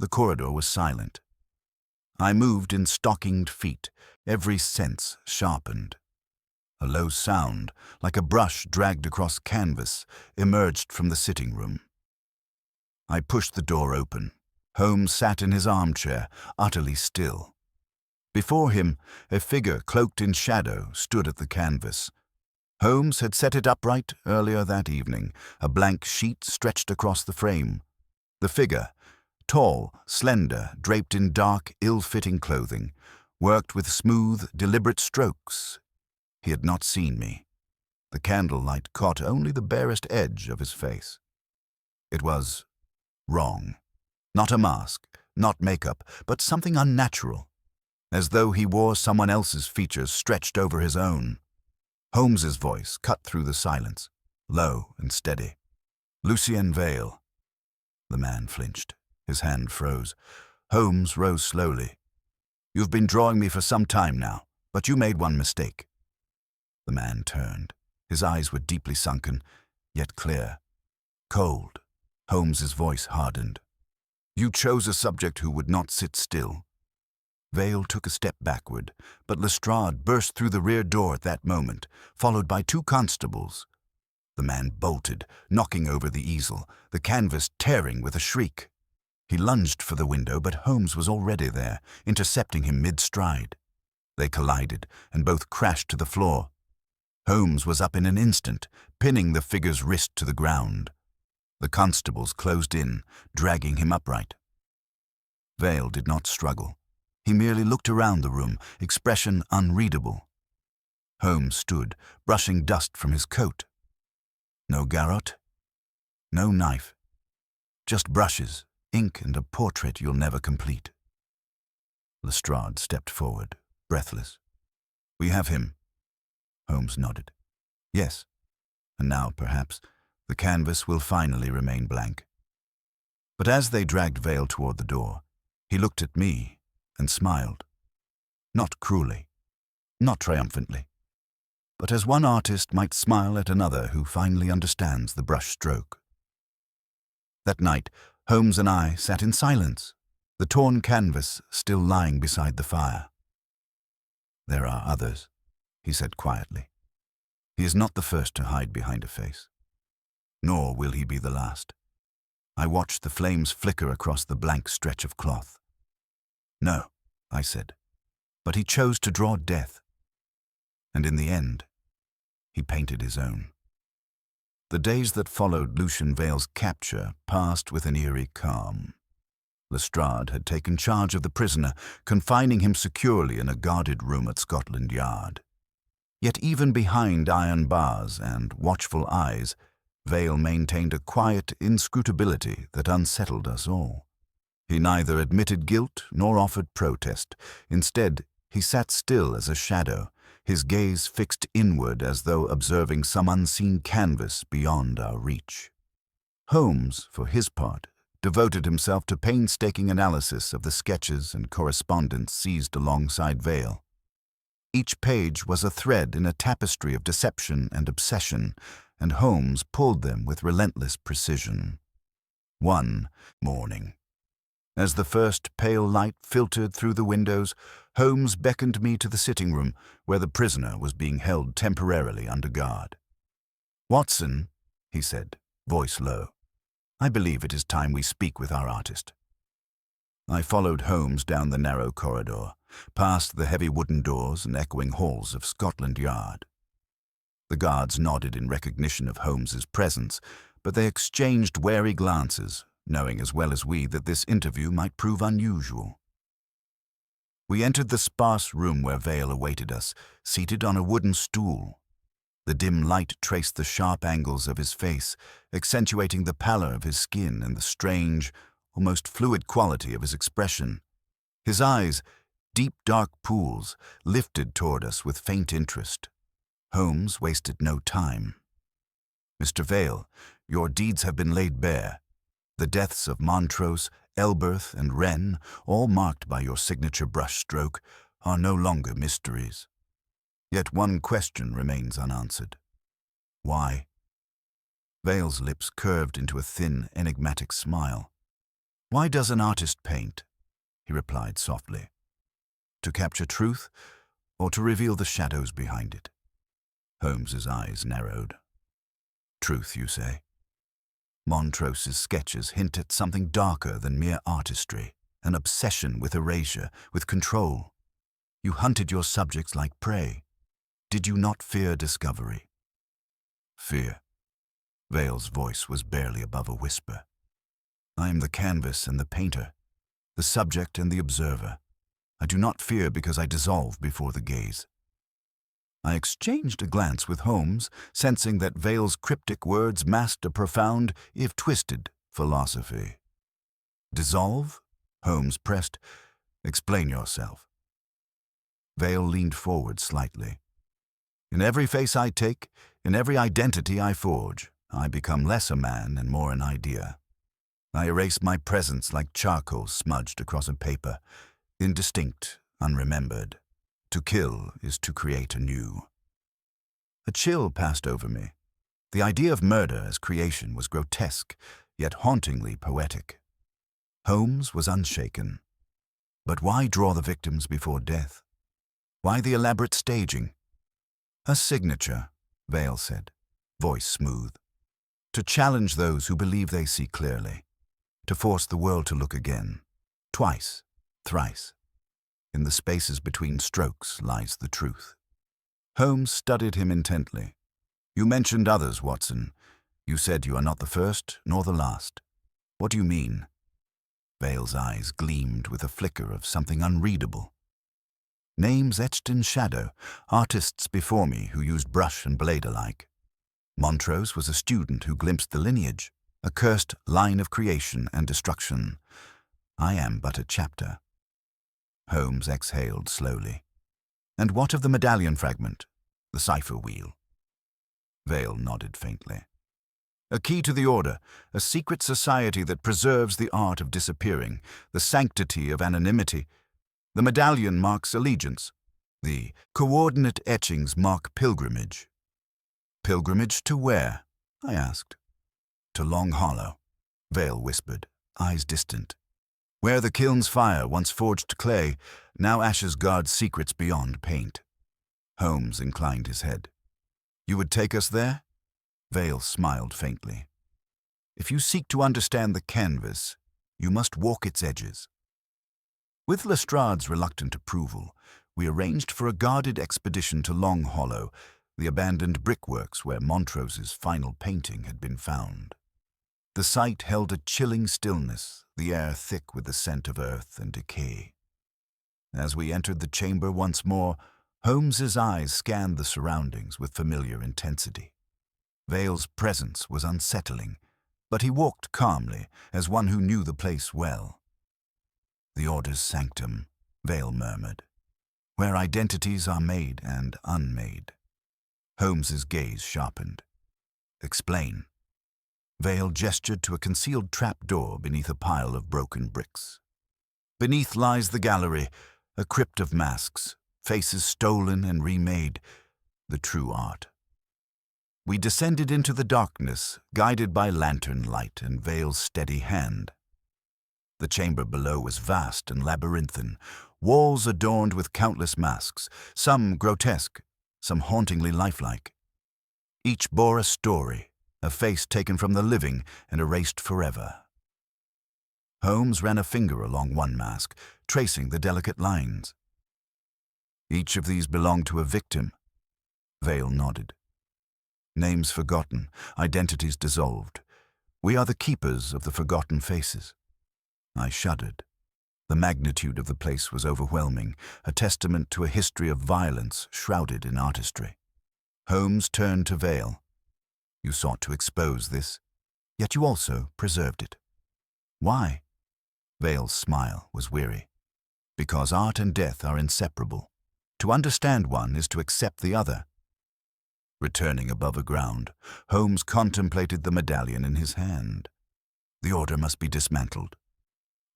The corridor was silent. I moved in stockinged feet, every sense sharpened. A low sound, like a brush dragged across canvas, emerged from the sitting room. I pushed the door open. Holmes sat in his armchair, utterly still. Before him, a figure cloaked in shadow stood at the canvas. Holmes had set it upright earlier that evening, a blank sheet stretched across the frame. The figure, tall, slender, draped in dark, ill-fitting clothing, worked with smooth, deliberate strokes. He had not seen me. The candlelight caught only the barest edge of his face. It was wrong. Not a mask, not makeup, but something unnatural, as though he wore someone else's features stretched over his own. Holmes's voice cut through the silence, low and steady. "Lucien Vale." The man flinched. His hand froze. Holmes rose slowly. "You've been drawing me for some time now, but you made one mistake." The man turned. His eyes were deeply sunken, yet clear. Cold. Holmes's voice hardened. "You chose a subject who would not sit still." Vale took a step backward, but Lestrade burst through the rear door at that moment, followed by 2 constables. The man bolted, knocking over the easel, the canvas tearing with a shriek. He lunged for the window, but Holmes was already there, intercepting him mid-stride. They collided, and both crashed to the floor. Holmes was up in an instant, pinning the figure's wrist to the ground. The constables closed in, dragging him upright. Vale did not struggle. He merely looked around the room, expression unreadable. Holmes stood, brushing dust from his coat. No garrote, no knife. Just brushes, ink, and a portrait you'll never complete. Lestrade stepped forward, breathless. "We have him." Holmes nodded. "Yes, and now, perhaps, the canvas will finally remain blank." But as they dragged Vale toward the door, he looked at me and smiled. Not cruelly, not triumphantly, but as one artist might smile at another who finally understands the brush stroke. That night, Holmes and I sat in silence, the torn canvas still lying beside the fire. "There are others," he said quietly. "He is not the first to hide behind a face. Nor will he be the last." I watched the flames flicker across the blank stretch of cloth. "No," I said, "but he chose to draw death. And in the end, he painted his own." The days that followed Lucien Vale's capture passed with an eerie calm. Lestrade had taken charge of the prisoner, confining him securely in a guarded room at Scotland Yard. Yet even behind iron bars and watchful eyes, Vale maintained a quiet inscrutability that unsettled us all. He neither admitted guilt nor offered protest. Instead, he sat still as a shadow, his gaze fixed inward as though observing some unseen canvas beyond our reach. Holmes, for his part, devoted himself to painstaking analysis of the sketches and correspondence seized alongside Vale. Each page was a thread in a tapestry of deception and obsession, and Holmes pulled them with relentless precision. One morning, as the first pale light filtered through the windows, Holmes beckoned me to the sitting room where the prisoner was being held temporarily under guard. "Watson," he said, voice low, "I believe it is time we speak with our artist." I followed Holmes down the narrow corridor, past the heavy wooden doors and echoing halls of Scotland Yard. The guards nodded in recognition of Holmes's presence, but they exchanged wary glances, knowing as well as we that this interview might prove unusual. We entered the sparse room where Vale awaited us, seated on a wooden stool. The dim light traced the sharp angles of his face, accentuating the pallor of his skin and the strange, almost fluid quality of his expression. His eyes, deep dark pools, lifted toward us with faint interest. Holmes wasted no time. "Mr. Vale, your deeds have been laid bare. The deaths of Montrose, Elberth, and Wren, all marked by your signature brushstroke, are no longer mysteries. Yet one question remains unanswered. Why?" Vale's lips curved into a thin, enigmatic smile. "Why does an artist paint?" he replied softly. "To capture truth, or to reveal the shadows behind it?" Holmes's eyes narrowed. "Truth, you say?" Montrose's sketches hint at something darker than mere artistry, an obsession with erasure, with control. You hunted your subjects like prey. Did you not fear discovery? "Fear." Vale's voice was barely above a whisper. "I am the canvas and the painter, the subject and the observer. I do not fear because I dissolve before the gaze." I exchanged a glance with Holmes, sensing that Vale's cryptic words masked a profound, if twisted, philosophy. "Dissolve?" Holmes pressed. "Explain yourself." Vale leaned forward slightly. "In every face I take, in every identity I forge, I become less a man and more an idea. I erase my presence like charcoal smudged across a paper, indistinct, unremembered. To kill is to create anew." A chill passed over me. The idea of murder as creation was grotesque, yet hauntingly poetic. Holmes was unshaken. But why draw the victims before death? Why the elaborate staging? "A signature," Vale said, voice smooth. "To challenge those who believe they see clearly. To force the world to look again. Twice, thrice. In the spaces between strokes lies the truth." Holmes studied him intently. "You mentioned others, Watson. You said you are not the first nor the last. What do you mean?" Vale's eyes gleamed with a flicker of something unreadable. "Names etched in shadow, artists before me who used brush and blade alike. Montrose was a student who glimpsed the lineage, a cursed line of creation and destruction. I am but a chapter." Holmes exhaled slowly. "And what of the medallion fragment, the cipher wheel?" Vale nodded faintly. "A key to the order, a secret society that preserves the art of disappearing, the sanctity of anonymity. The medallion marks allegiance. The coordinate etchings mark pilgrimage." "Pilgrimage to where?" I asked. "To Long Hollow," Vale whispered, eyes distant. "Where the kiln's fire once forged clay, now ashes guard secrets beyond paint." Holmes inclined his head. "You would take us there?" Vale smiled faintly. "If you seek to understand the canvas, you must walk its edges." With Lestrade's reluctant approval, we arranged for a guarded expedition to Long Hollow, the abandoned brickworks where Montrose's final painting had been found. The site held a chilling stillness, the air thick with the scent of earth and decay. As we entered the chamber once more, Holmes's eyes scanned the surroundings with familiar intensity. Vale's presence was unsettling, but he walked calmly, as one who knew the place well. "The Order's sanctum," Vale murmured, "where identities are made and unmade." Holmes's gaze sharpened. "Explain." Vale gestured to a concealed trap-door beneath a pile of broken bricks. "Beneath lies the gallery, a crypt of masks, faces stolen and remade, the true art." We descended into the darkness, guided by lantern light and Vale's steady hand. The chamber below was vast and labyrinthine, walls adorned with countless masks, some grotesque, some hauntingly lifelike. Each bore a story, a face taken from the living and erased forever. Holmes ran a finger along one mask, tracing the delicate lines. "Each of these belonged to a victim." Vale nodded. "Names forgotten, identities dissolved. We are the keepers of the forgotten faces." I shuddered. The magnitude of the place was overwhelming, a testament to a history of violence shrouded in artistry. Holmes turned to Vale. "You sought to expose this, yet you also preserved it. Why?" Vale's smile was weary. because art and death are inseparable. To understand one is to accept the other. Returning above ground, Holmes contemplated the medallion in his hand. The order must be dismantled.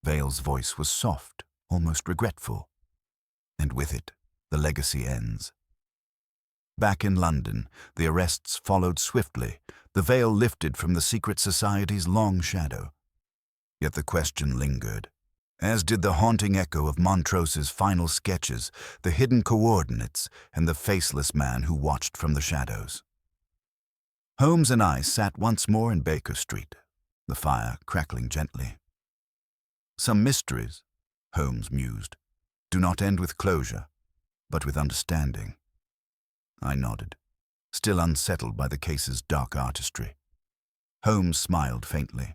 Vale's voice was soft, almost regretful. And with it, the legacy ends. Back in London, the arrests followed swiftly, the veil lifted from the secret society's long shadow. Yet the question lingered, as did the haunting echo of Montrose's final sketches, the hidden whodunits, and the faceless man who watched from the shadows. Holmes and I sat once more in Baker Street, the fire crackling gently. Some mysteries, Holmes mused, do not end with closure, but with understanding. I nodded, still unsettled by the case's dark artistry. Holmes smiled faintly.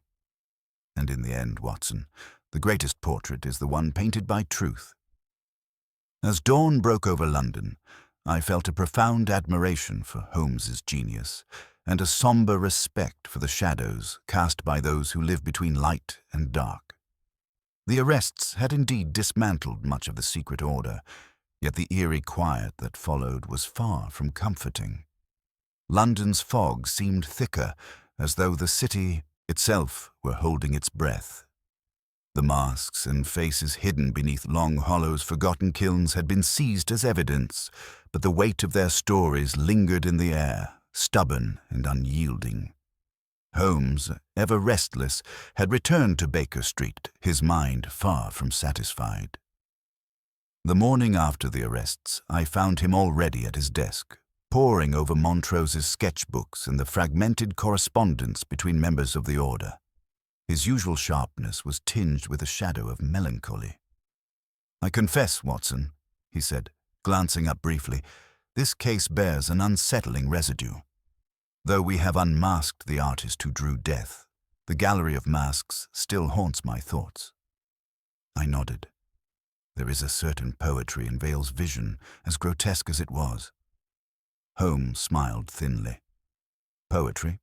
And in the end, Watson, the greatest portrait is the one painted by truth. As dawn broke over London, I felt a profound admiration for Holmes's genius and a somber respect for the shadows cast by those who live between light and dark. The arrests had indeed dismantled much of the secret order, yet the eerie quiet that followed was far from comforting. London's fog seemed thicker, as though the city itself were holding its breath. The masks and faces hidden beneath long hollows forgotten kilns had been seized as evidence, but the weight of their stories lingered in the air, stubborn and unyielding. Holmes, ever restless, had returned to Baker Street, his mind far from satisfied. The morning after the arrests, I found him already at his desk, poring over Montrose's sketchbooks and the fragmented correspondence between members of the order. His usual sharpness was tinged with a shadow of melancholy. "I confess, Watson," he said, glancing up briefly, "this case bears an unsettling residue. Though we have unmasked the artist who drew death, the gallery of masks still haunts my thoughts." I nodded. There is a certain poetry in Vale's vision, as grotesque as it was. Holmes smiled thinly. Poetry?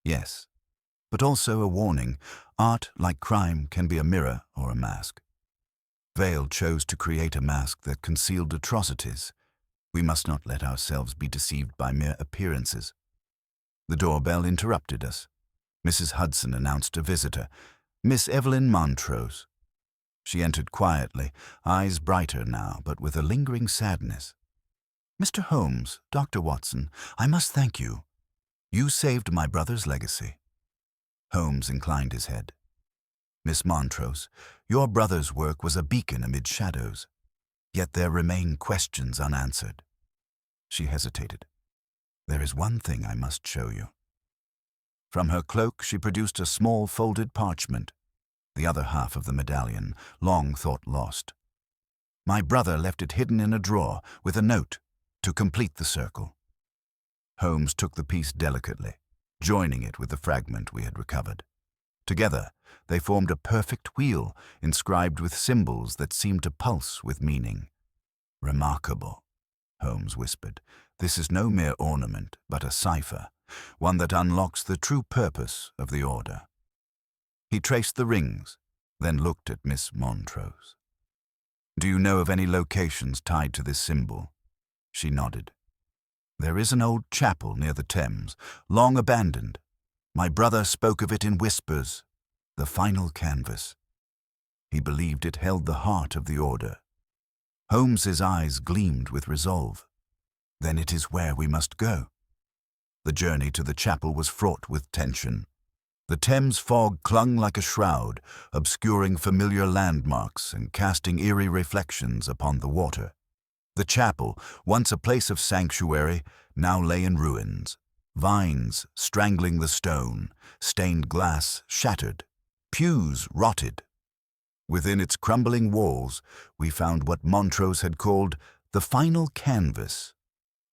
Yes. But also a warning. Art, like crime, can be a mirror or a mask. Vale chose to create a mask that concealed atrocities. We must not let ourselves be deceived by mere appearances. The doorbell interrupted us. Mrs. Hudson announced a visitor, Miss Evelyn Montrose. She entered quietly, eyes brighter now, but with a lingering sadness. "Mr. Holmes, Dr. Watson, I must thank you. You saved my brother's legacy." Holmes inclined his head. "Miss Montrose, your brother's work was a beacon amid shadows, yet there remain questions unanswered." She hesitated. "There is one thing I must show you." From her cloak she produced a small folded parchment, the other half of the medallion, long thought lost. "My brother left it hidden in a drawer with a note to complete the circle." Holmes took the piece delicately, joining it with the fragment we had recovered. Together, they formed a perfect wheel inscribed with symbols that seemed to pulse with meaning. "Remarkable," Holmes whispered. "This is no mere ornament, but a cipher, one that unlocks the true purpose of the order." He traced the rings, then looked at Miss Montrose. "Do you know of any locations tied to this symbol?" She nodded. "There is an old chapel near the Thames, long abandoned. My brother spoke of it in whispers, the final canvas. He believed it held the heart of the order." Holmes's eyes gleamed with resolve. "Then it is where we must go." The journey to the chapel was fraught with tension. The Thames fog clung like a shroud, obscuring familiar landmarks and casting eerie reflections upon the water. The chapel, once a place of sanctuary, now lay in ruins. Vines strangling the stone, stained glass shattered, pews rotted. Within its crumbling walls, we found what Montrose had called the final canvas,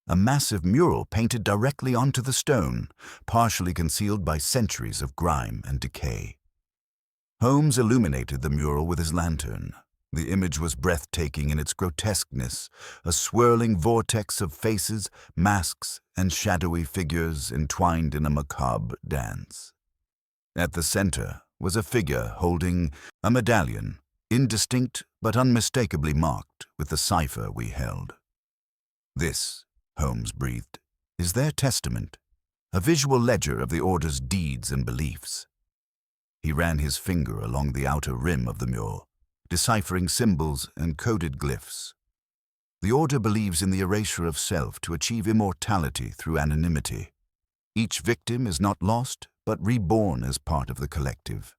a massive mural painted directly onto the stone, partially concealed by centuries of grime and decay. Holmes illuminated the mural with his lantern. The image was breathtaking in its grotesqueness, a swirling vortex of faces, masks, and shadowy figures entwined in a macabre dance. At the center was a figure holding a medallion, indistinct but unmistakably marked with the cipher we held. "This," Holmes breathed, "is their testament, a visual ledger of the Order's deeds and beliefs." He ran his finger along the outer rim of the mural, deciphering symbols and coded glyphs. "The Order believes in the erasure of self to achieve immortality through anonymity. Each victim is not lost, but reborn as part of the collective."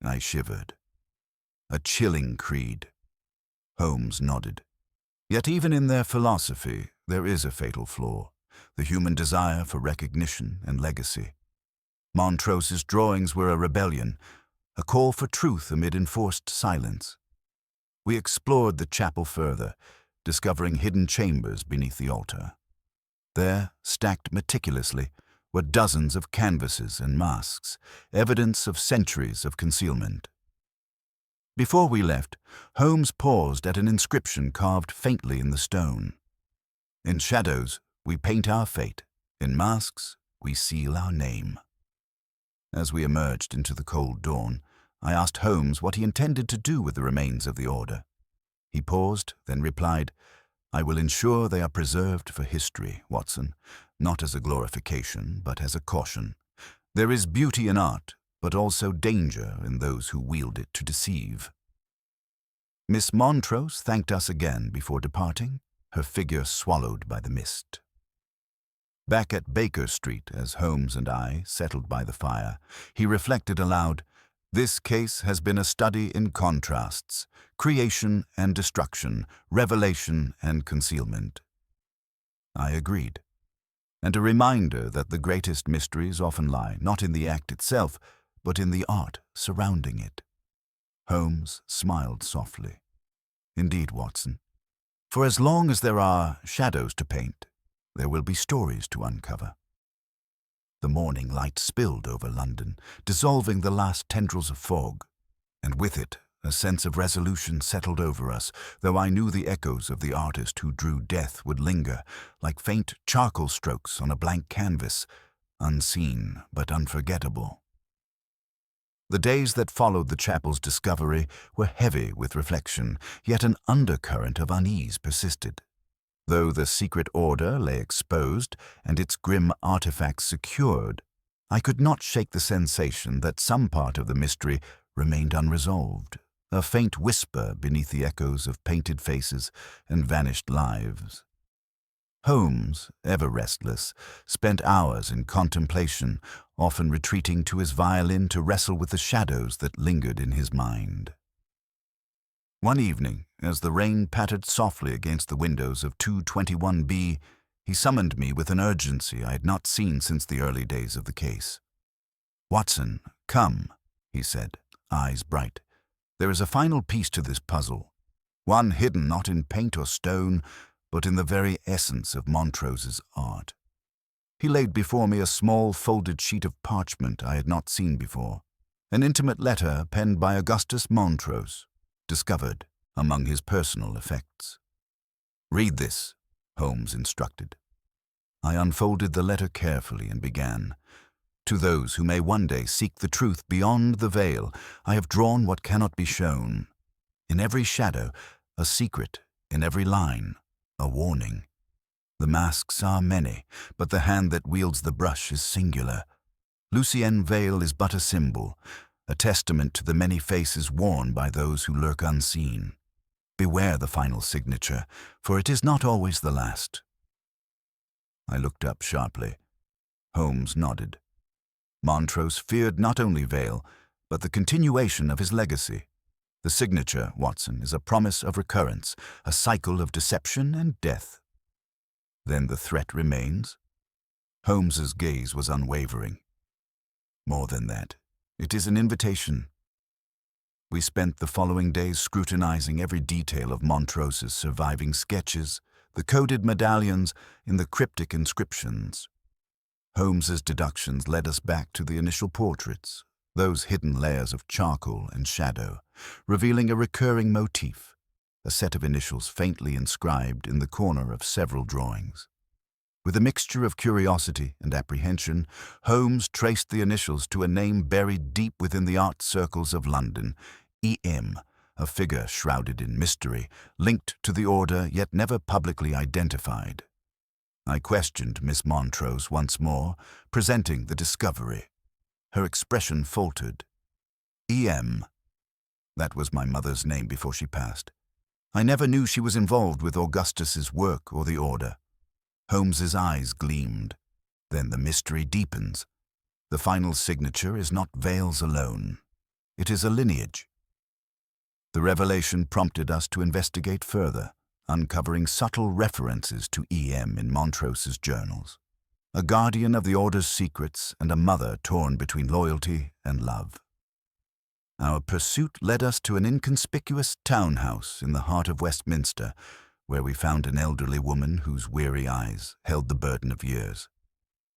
I shivered. A chilling creed. Holmes nodded. "Yet even in their philosophy, there is a fatal flaw, the human desire for recognition and legacy. Montrose's drawings were a rebellion, a call for truth amid enforced silence. We explored the chapel further, discovering hidden chambers beneath the altar. There, stacked meticulously, were dozens of canvases and masks, evidence of centuries of concealment. Before we left, Holmes paused at an inscription carved faintly in the stone. "In shadows, we paint our fate. In masks, we seal our name." As we emerged into the cold dawn, I asked Holmes what he intended to do with the remains of the Order. He paused, then replied, "I will ensure they are preserved for history, Watson, not as a glorification, but as a caution. There is beauty in art, but also danger in those who wield it to deceive." Miss Montrose thanked us again before departing, her figure swallowed by the mist. Back at Baker Street, as Holmes and I settled by the fire, he reflected aloud, "This case has been a study in contrasts, creation and destruction, revelation and concealment." I agreed, and a reminder that the greatest mysteries often lie not in the act itself, but in the art surrounding it. Holmes smiled softly. "Indeed, Watson. For as long as there are shadows to paint, there will be stories to uncover." The morning light spilled over London, dissolving the last tendrils of fog, and with it a sense of resolution settled over us, though I knew the echoes of the artist who drew death would linger, like faint charcoal strokes on a blank canvas, unseen but unforgettable. The days that followed the chapel's discovery were heavy with reflection, yet an undercurrent of unease persisted. Though the secret order lay exposed and its grim artifacts secured, I could not shake the sensation that some part of the mystery remained unresolved, a faint whisper beneath the echoes of painted faces and vanished lives. Holmes, ever restless, spent hours in contemplation, often retreating to his violin to wrestle with the shadows that lingered in his mind. One evening, as the rain pattered softly against the windows of 221B, he summoned me with an urgency I had not seen since the early days of the case. "Watson, come," he said, eyes bright. "There is a final piece to this puzzle, one hidden not in paint or stone, but in the very essence of Montrose's art." He laid before me a small folded sheet of parchment I had not seen before, an intimate letter penned by Augustus Montrose, discovered among his personal effects. "Read this," Holmes instructed. I unfolded the letter carefully and began, "To those who may one day seek the truth beyond the veil, I have drawn what cannot be shown. In every shadow, a secret, in every line, a warning. The masks are many, but the hand that wields the brush is singular. Lucienne Vale is but a symbol, a testament to the many faces worn by those who lurk unseen. Beware the final signature, for it is not always the last." I looked up sharply. Holmes nodded. Montrose feared not only Vale, but the continuation of his legacy. The signature, Watson, is a promise of recurrence, a cycle of deception and death. "Then the threat remains?" Holmes's gaze was unwavering. "More than that. It is an invitation." We spent the following days scrutinizing every detail of Montrose's surviving sketches, the coded medallions in the cryptic inscriptions. Holmes's deductions led us back to the initial portraits, those hidden layers of charcoal and shadow, revealing a recurring motif, a set of initials faintly inscribed in the corner of several drawings. With a mixture of curiosity and apprehension, Holmes traced the initials to a name buried deep within the art circles of London, E.M., a figure shrouded in mystery, linked to the order yet never publicly identified. I questioned Miss Montrose once more, presenting the discovery. Her expression faltered. E.M. That was my mother's name before she passed. I never knew she was involved with Augustus's work or the order. Holmes's eyes gleamed. Then the mystery deepens. The final signature is not veils alone. It is a lineage. The revelation prompted us to investigate further, uncovering subtle references to E.M. in Montrose's journals. A guardian of the order's secrets and a mother torn between loyalty and love. Our pursuit led us to an inconspicuous townhouse in the heart of Westminster, where we found an elderly woman whose weary eyes held the burden of years.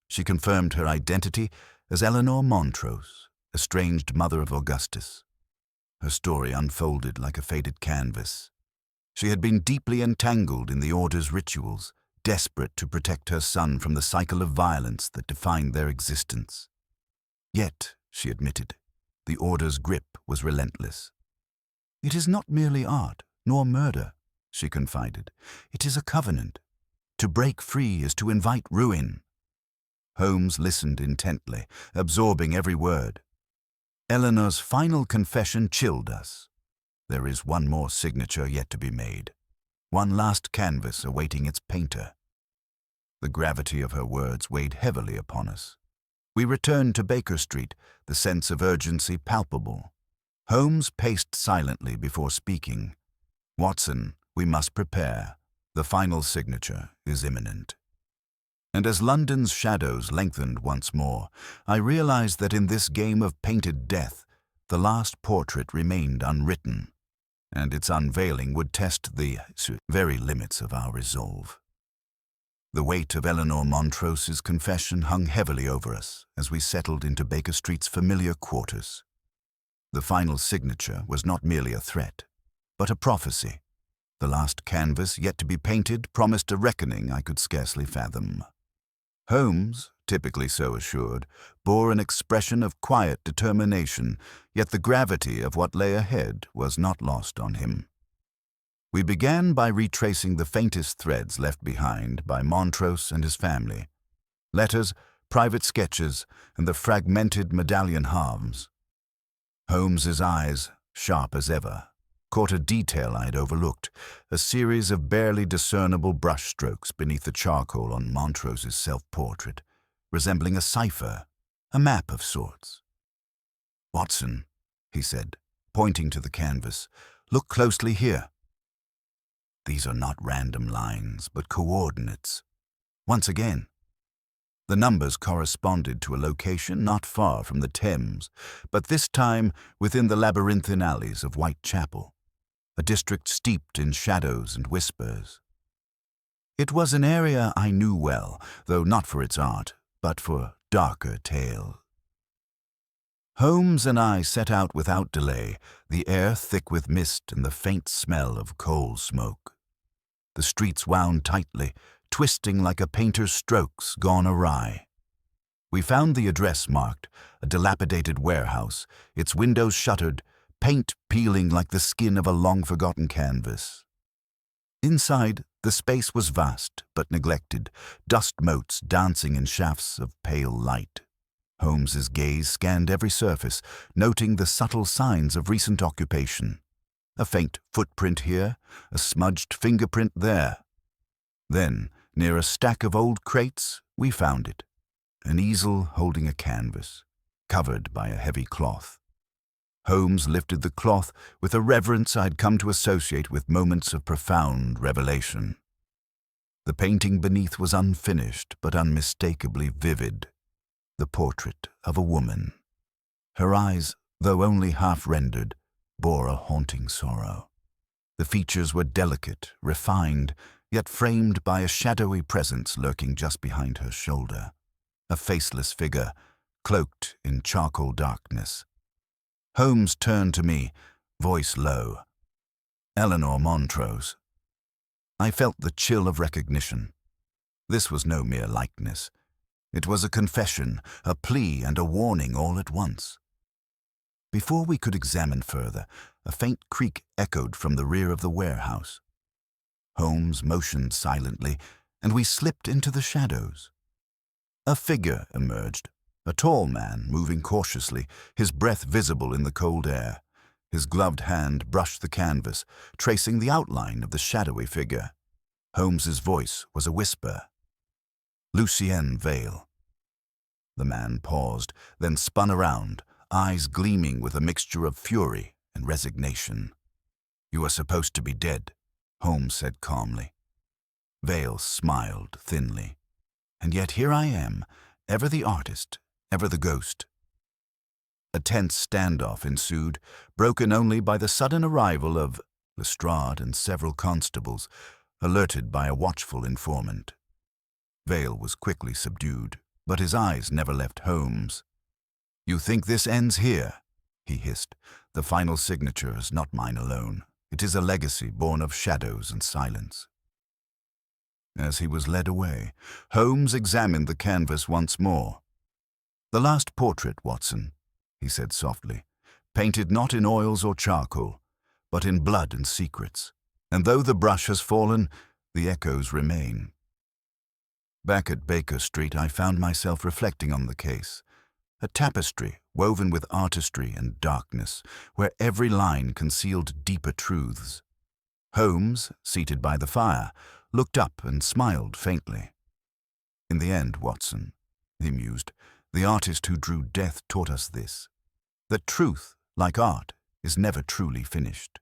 She confirmed her identity as Eleanor Montrose, estranged mother of Augustus. Her story unfolded like a faded canvas. She had been deeply entangled in the order's rituals, desperate to protect her son from the cycle of violence that defined their existence. Yet, she admitted, the order's grip was relentless. "It is not merely art, nor murder," she confided. "It is a covenant. To break free is to invite ruin." Holmes listened intently, absorbing every word. Eleanor's final confession chilled us. There is one more signature yet to be made, one last canvas awaiting its painter. The gravity of her words weighed heavily upon us. We returned to Baker Street, the sense of urgency palpable. Holmes paced silently before speaking. "Watson, we must prepare. The final signature is imminent." And as London's shadows lengthened once more, I realized that in this game of painted death, the last portrait remained unwritten, and its unveiling would test the very limits of our resolve. The weight of Eleanor Montrose's confession hung heavily over us as we settled into Baker Street's familiar quarters. The final signature was not merely a threat, but a prophecy. The last canvas yet to be painted promised a reckoning I could scarcely fathom. Holmes, typically so assured, bore an expression of quiet determination, yet the gravity of what lay ahead was not lost on him. We began by retracing the faintest threads left behind by Montrose and his family. Letters, private sketches, and the fragmented medallion halves. Holmes's eyes, sharp as ever, caught a detail I'd overlooked, a series of barely discernible brushstrokes beneath the charcoal on Montrose's self-portrait, resembling a cipher, a map of sorts. "Watson," he said, pointing to the canvas, "look closely here. These are not random lines, but coordinates. Once again, the numbers corresponded to a location not far from the Thames, but this time within the labyrinthine alleys of Whitechapel, a district steeped in shadows and whispers. It was an area I knew well, though not for its art, but for darker tales. Holmes and I set out without delay, the air thick with mist and the faint smell of coal smoke. The streets wound tightly, twisting like a painter's strokes gone awry. We found the address marked, a dilapidated warehouse, its windows shuttered, paint peeling like the skin of a long-forgotten canvas. Inside, the space was vast but neglected, dust motes dancing in shafts of pale light. Holmes's gaze scanned every surface, noting the subtle signs of recent occupation. A faint footprint here, a smudged fingerprint there. Then, near a stack of old crates, we found it. An easel holding a canvas, covered by a heavy cloth. Holmes lifted the cloth with a reverence I'd come to associate with moments of profound revelation. The painting beneath was unfinished but unmistakably vivid. The portrait of a woman. Her eyes, though only half-rendered, bore a haunting sorrow. The features were delicate, refined, yet framed by a shadowy presence lurking just behind her shoulder. A faceless figure, cloaked in charcoal darkness. Holmes turned to me, voice low. "Eleanor Montrose." I felt the chill of recognition. This was no mere likeness. It was a confession, a plea, and a warning all at once. Before we could examine further, a faint creak echoed from the rear of the warehouse. Holmes motioned silently, and we slipped into the shadows. A figure emerged, a tall man moving cautiously, his breath visible in the cold air. His gloved hand brushed the canvas, tracing the outline of the shadowy figure. Holmes's voice was a whisper. "Lucien Vale." The man paused, then spun around, eyes gleaming with a mixture of fury and resignation. "You are supposed to be dead," Holmes said calmly. Vale smiled thinly. "And yet here I am, ever the artist, ever the ghost." A tense standoff ensued, broken only by the sudden arrival of Lestrade and several constables, alerted by a watchful informant. Vale was quickly subdued, but his eyes never left Holmes. "You think this ends here?" he hissed. "The final signature is not mine alone. It is a legacy born of shadows and silence." As he was led away, Holmes examined the canvas once more. "The last portrait, Watson," he said softly, "painted not in oils or charcoal, but in blood and secrets. And though the brush has fallen, the echoes remain." Back at Baker Street, I found myself reflecting on the case. A tapestry woven with artistry and darkness, where every line concealed deeper truths. Holmes, seated by the fire, looked up and smiled faintly. "In the end, Watson," he mused, "the artist who drew death taught us this, that truth, like art, is never truly finished.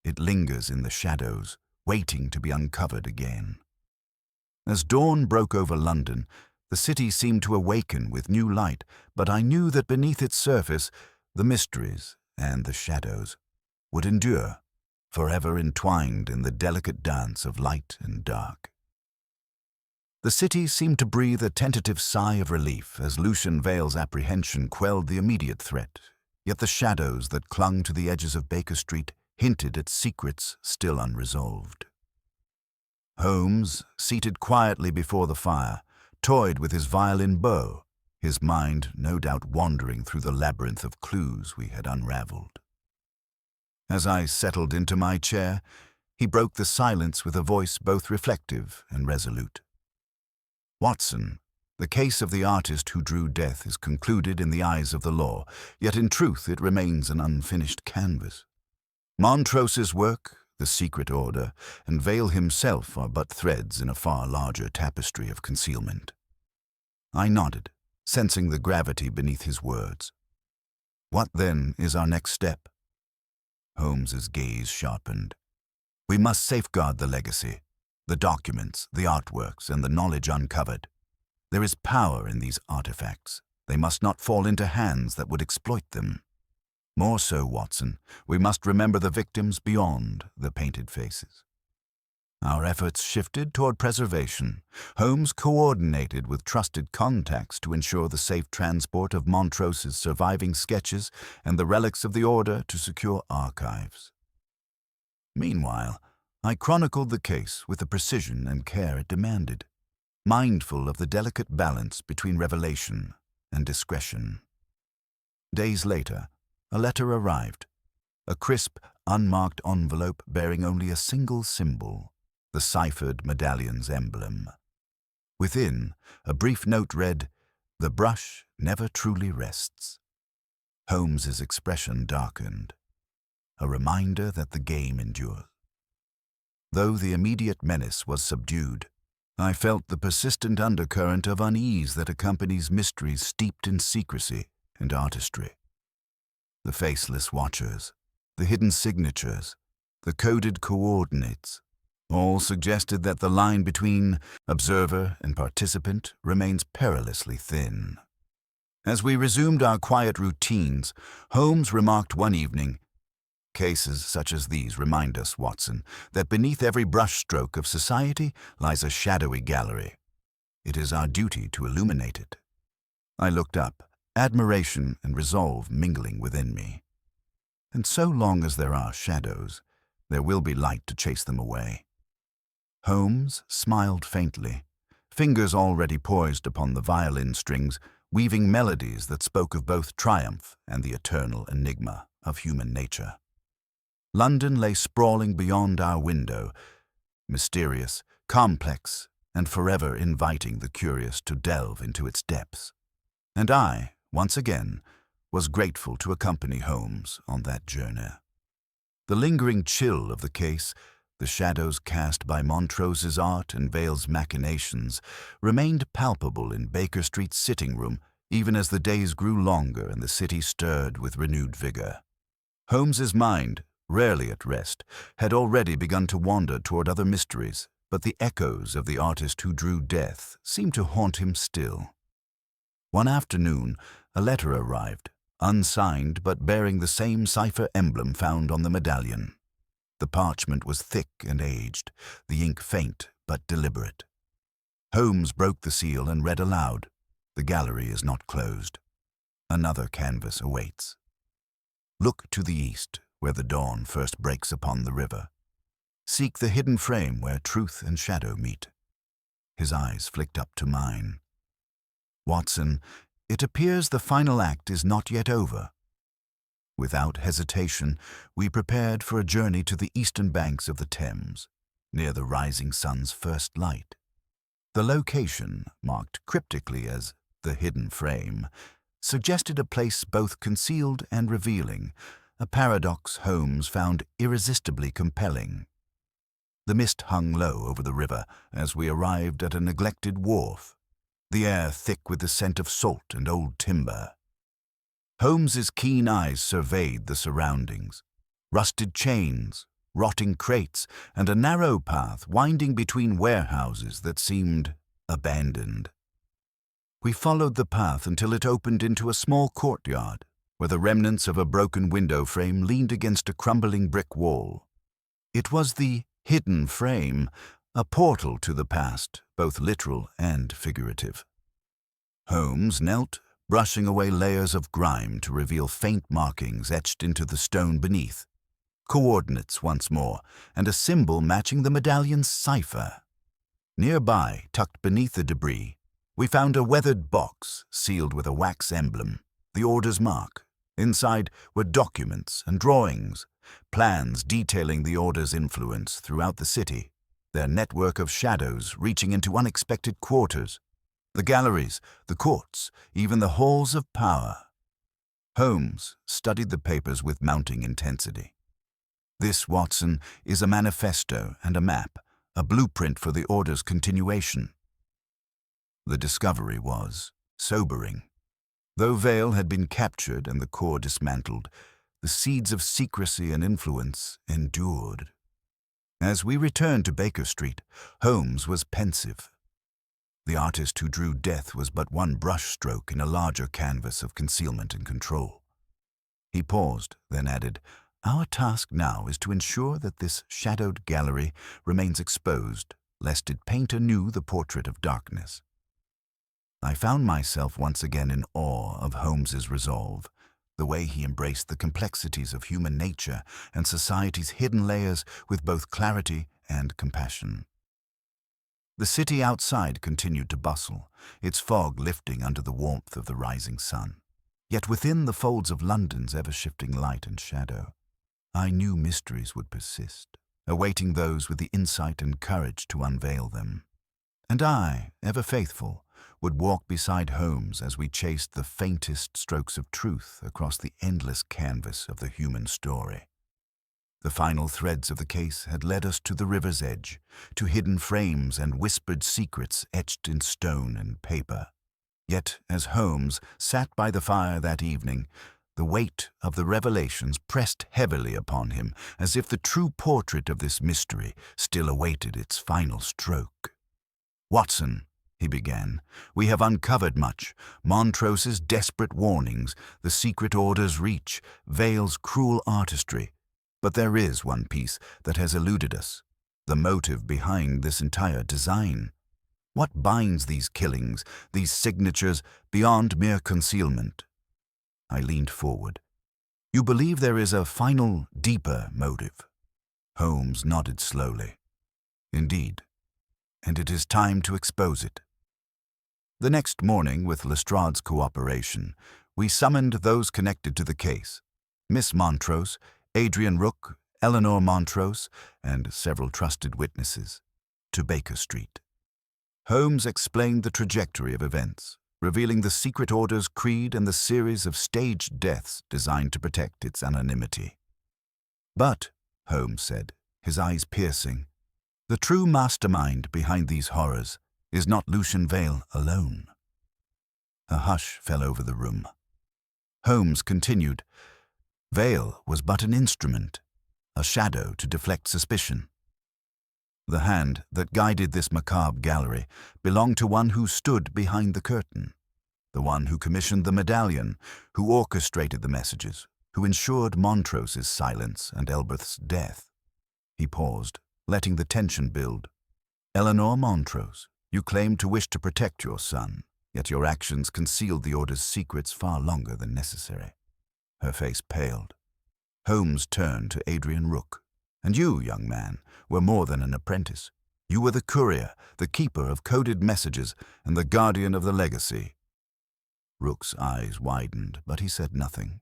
It lingers in the shadows, waiting to be uncovered again." As dawn broke over London, the city seemed to awaken with new light, but I knew that beneath its surface, the mysteries and the shadows would endure, forever entwined in the delicate dance of light and dark. The city seemed to breathe a tentative sigh of relief as Lucien Vale's apprehension quelled the immediate threat, yet the shadows that clung to the edges of Baker Street hinted at secrets still unresolved. Holmes, seated quietly before the fire, toyed with his violin bow, his mind no doubt wandering through the labyrinth of clues we had unraveled. As I settled into my chair, he broke the silence with a voice both reflective and resolute. "Watson, the case of the artist who drew death is concluded in the eyes of the law, yet in truth it remains an unfinished canvas. Montrose's work, the secret order, and Vale himself are but threads in a far larger tapestry of concealment." I nodded, sensing the gravity beneath his words. "What, then, is our next step?" Holmes's gaze sharpened. "We must safeguard the legacy, the documents, the artworks, and the knowledge uncovered. There is power in these artifacts. They must not fall into hands that would exploit them. More so, Watson, we must remember the victims beyond the painted faces." Our efforts shifted toward preservation. Holmes coordinated with trusted contacts to ensure the safe transport of Montrose's surviving sketches and the relics of the order to secure archives. Meanwhile, I chronicled the case with the precision and care it demanded, mindful of the delicate balance between revelation and discretion. Days later, a letter arrived, a crisp, unmarked envelope bearing only a single symbol, the ciphered medallion's emblem. Within, a brief note read, "The brush never truly rests." Holmes's expression darkened, a reminder that the game endures. Though the immediate menace was subdued, I felt the persistent undercurrent of unease that accompanies mysteries steeped in secrecy and artistry. The faceless watchers, the hidden signatures, the coded coordinates, all suggested that the line between observer and participant remains perilously thin. As we resumed our quiet routines, Holmes remarked one evening, "Cases such as these remind us, Watson, that beneath every brushstroke of society lies a shadowy gallery. It is our duty to illuminate it." I looked up, admiration and resolve mingling within me. And so long as there are shadows, there will be light to chase them away. Holmes smiled faintly, fingers already poised upon the violin strings, weaving melodies that spoke of both triumph and the eternal enigma of human nature. London lay sprawling beyond our window, mysterious, complex, and forever inviting the curious to delve into its depths. And I, once again, was grateful to accompany Holmes on that journey. The lingering chill of the case, the shadows cast by Montrose's art and Vale's machinations, remained palpable in Baker Street's sitting room even as the days grew longer and the city stirred with renewed vigor. Holmes's mind, rarely at rest, had already begun to wander toward other mysteries, but the echoes of the artist who drew death seemed to haunt him still. One afternoon, a letter arrived, unsigned but bearing the same cipher emblem found on the medallion. The parchment was thick and aged, the ink faint but deliberate. Holmes broke the seal and read aloud, "The gallery is not closed. Another canvas awaits. Look to the east, where the dawn first breaks upon the river. Seek the hidden frame where truth and shadow meet." His eyes flicked up to mine. "Watson, it appears the final act is not yet over." Without hesitation, we prepared for a journey to the eastern banks of the Thames, near the rising sun's first light. The location, marked cryptically as the hidden frame, suggested a place both concealed and revealing, a paradox Holmes found irresistibly compelling. The mist hung low over the river as we arrived at a neglected wharf, the air thick with the scent of salt and old timber. Holmes's keen eyes surveyed the surroundings, rusted chains, rotting crates, and a narrow path winding between warehouses that seemed abandoned. We followed the path until it opened into a small courtyard, where the remnants of a broken window frame leaned against a crumbling brick wall. It was the hidden frame, a portal to the past, both literal and figurative. Holmes knelt, brushing away layers of grime to reveal faint markings etched into the stone beneath. Coordinates once more, and a symbol matching the medallion's cipher. Nearby, tucked beneath the debris, we found a weathered box sealed with a wax emblem, the order's mark. Inside were documents and drawings, plans detailing the order's influence throughout the city, their network of shadows reaching into unexpected quarters, the galleries, the courts, even the halls of power. Holmes studied the papers with mounting intensity. "This, Watson, is a manifesto and a map, a blueprint for the order's continuation." The discovery was sobering. Though Vale had been captured and the core dismantled, the seeds of secrecy and influence endured. As we returned to Baker Street, Holmes was pensive. The artist who drew death was but one brushstroke in a larger canvas of concealment and control. He paused, then added, "Our task now is to ensure that this shadowed gallery remains exposed, lest it paint anew the portrait of darkness." I found myself once again in awe of Holmes's resolve, the way he embraced the complexities of human nature and society's hidden layers with both clarity and compassion. The city outside continued to bustle, its fog lifting under the warmth of the rising sun. Yet within the folds of London's ever-shifting light and shadow, I knew mysteries would persist, awaiting those with the insight and courage to unveil them. And I, ever faithful, would walk beside Holmes as we chased the faintest strokes of truth across the endless canvas of the human story. The final threads of the case had led us to the river's edge, to hidden frames and whispered secrets etched in stone and paper. Yet, as Holmes sat by the fire that evening, the weight of the revelations pressed heavily upon him, as if the true portrait of this mystery still awaited its final stroke. "Watson," he began, "we have uncovered much. Montrose's desperate warnings, the secret order's reach, Vale's cruel artistry. But there is one piece that has eluded us, the motive behind this entire design. What binds these killings, these signatures, beyond mere concealment?" I leaned forward. "You believe there is a final, deeper motive?" Holmes nodded slowly. "Indeed, and it is time to expose it." The next morning, with Lestrade's cooperation, we summoned those connected to the case: Miss Montrose, Adrian Rook, Eleanor Montrose, and several trusted witnesses, to Baker Street. Holmes explained the trajectory of events, revealing the secret order's creed and the series of staged deaths designed to protect its anonymity. "But," Holmes said, his eyes piercing, "the true mastermind behind these horrors is not Lucian Vale alone." A hush fell over the room. Holmes continued, "Vale was but an instrument, a shadow to deflect suspicion. The hand that guided this macabre gallery belonged to one who stood behind the curtain, the one who commissioned the medallion, who orchestrated the messages, who ensured Montrose's silence and Elberth's death." He paused, letting the tension build. "Eleanor Montrose, you claimed to wish to protect your son, yet your actions concealed the order's secrets far longer than necessary." Her face paled. Holmes turned to Adrian Rook. "And you, young man, were more than an apprentice. You were the courier, the keeper of coded messages, and the guardian of the legacy." Rook's eyes widened, but he said nothing.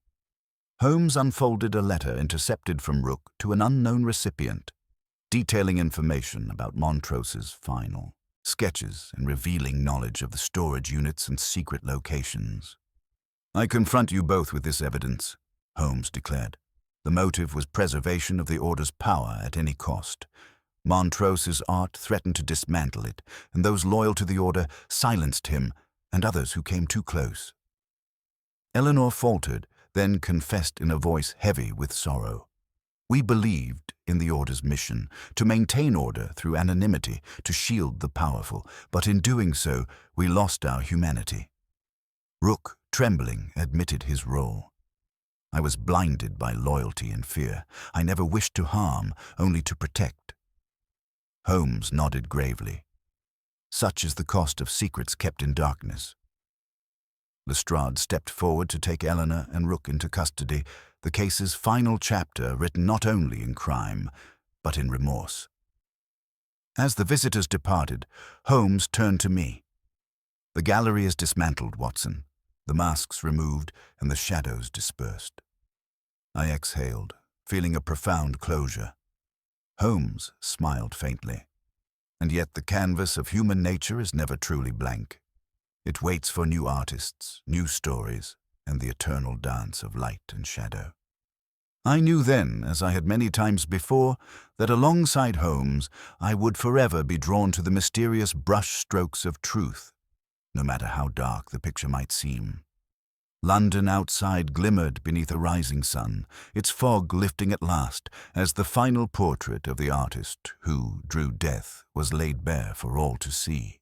Holmes unfolded a letter intercepted from Rook to an unknown recipient, detailing information about Montrose's final, sketches and revealing knowledge of the storage units and secret locations. "I confront you both with this evidence," Holmes declared. "The motive was preservation of the Order's power at any cost. Montrose's art threatened to dismantle it, and those loyal to the Order silenced him and others who came too close." Eleanor faltered, then confessed in a voice heavy with sorrow. "We believed in the Order's mission, to maintain order through anonymity, to shield the powerful, but in doing so, we lost our humanity." Rook, trembling, admitted his role. "I was blinded by loyalty and fear. I never wished to harm, only to protect." Holmes nodded gravely. "Such is the cost of secrets kept in darkness." Lestrade stepped forward to take Eleanor and Rook into custody, the case's final chapter written not only in crime, but in remorse. As the visitors departed, Holmes turned to me. "The gallery is dismantled, Watson, the masks removed and the shadows dispersed." I exhaled, feeling a profound closure. Holmes smiled faintly. "And yet the canvas of human nature is never truly blank. It waits for new artists, new stories, and the eternal dance of light and shadow." I knew then, as I had many times before, that alongside Holmes, I would forever be drawn to the mysterious brushstrokes of truth, no matter how dark the picture might seem. London outside glimmered beneath a rising sun, its fog lifting at last as the final portrait of the artist who drew death was laid bare for all to see.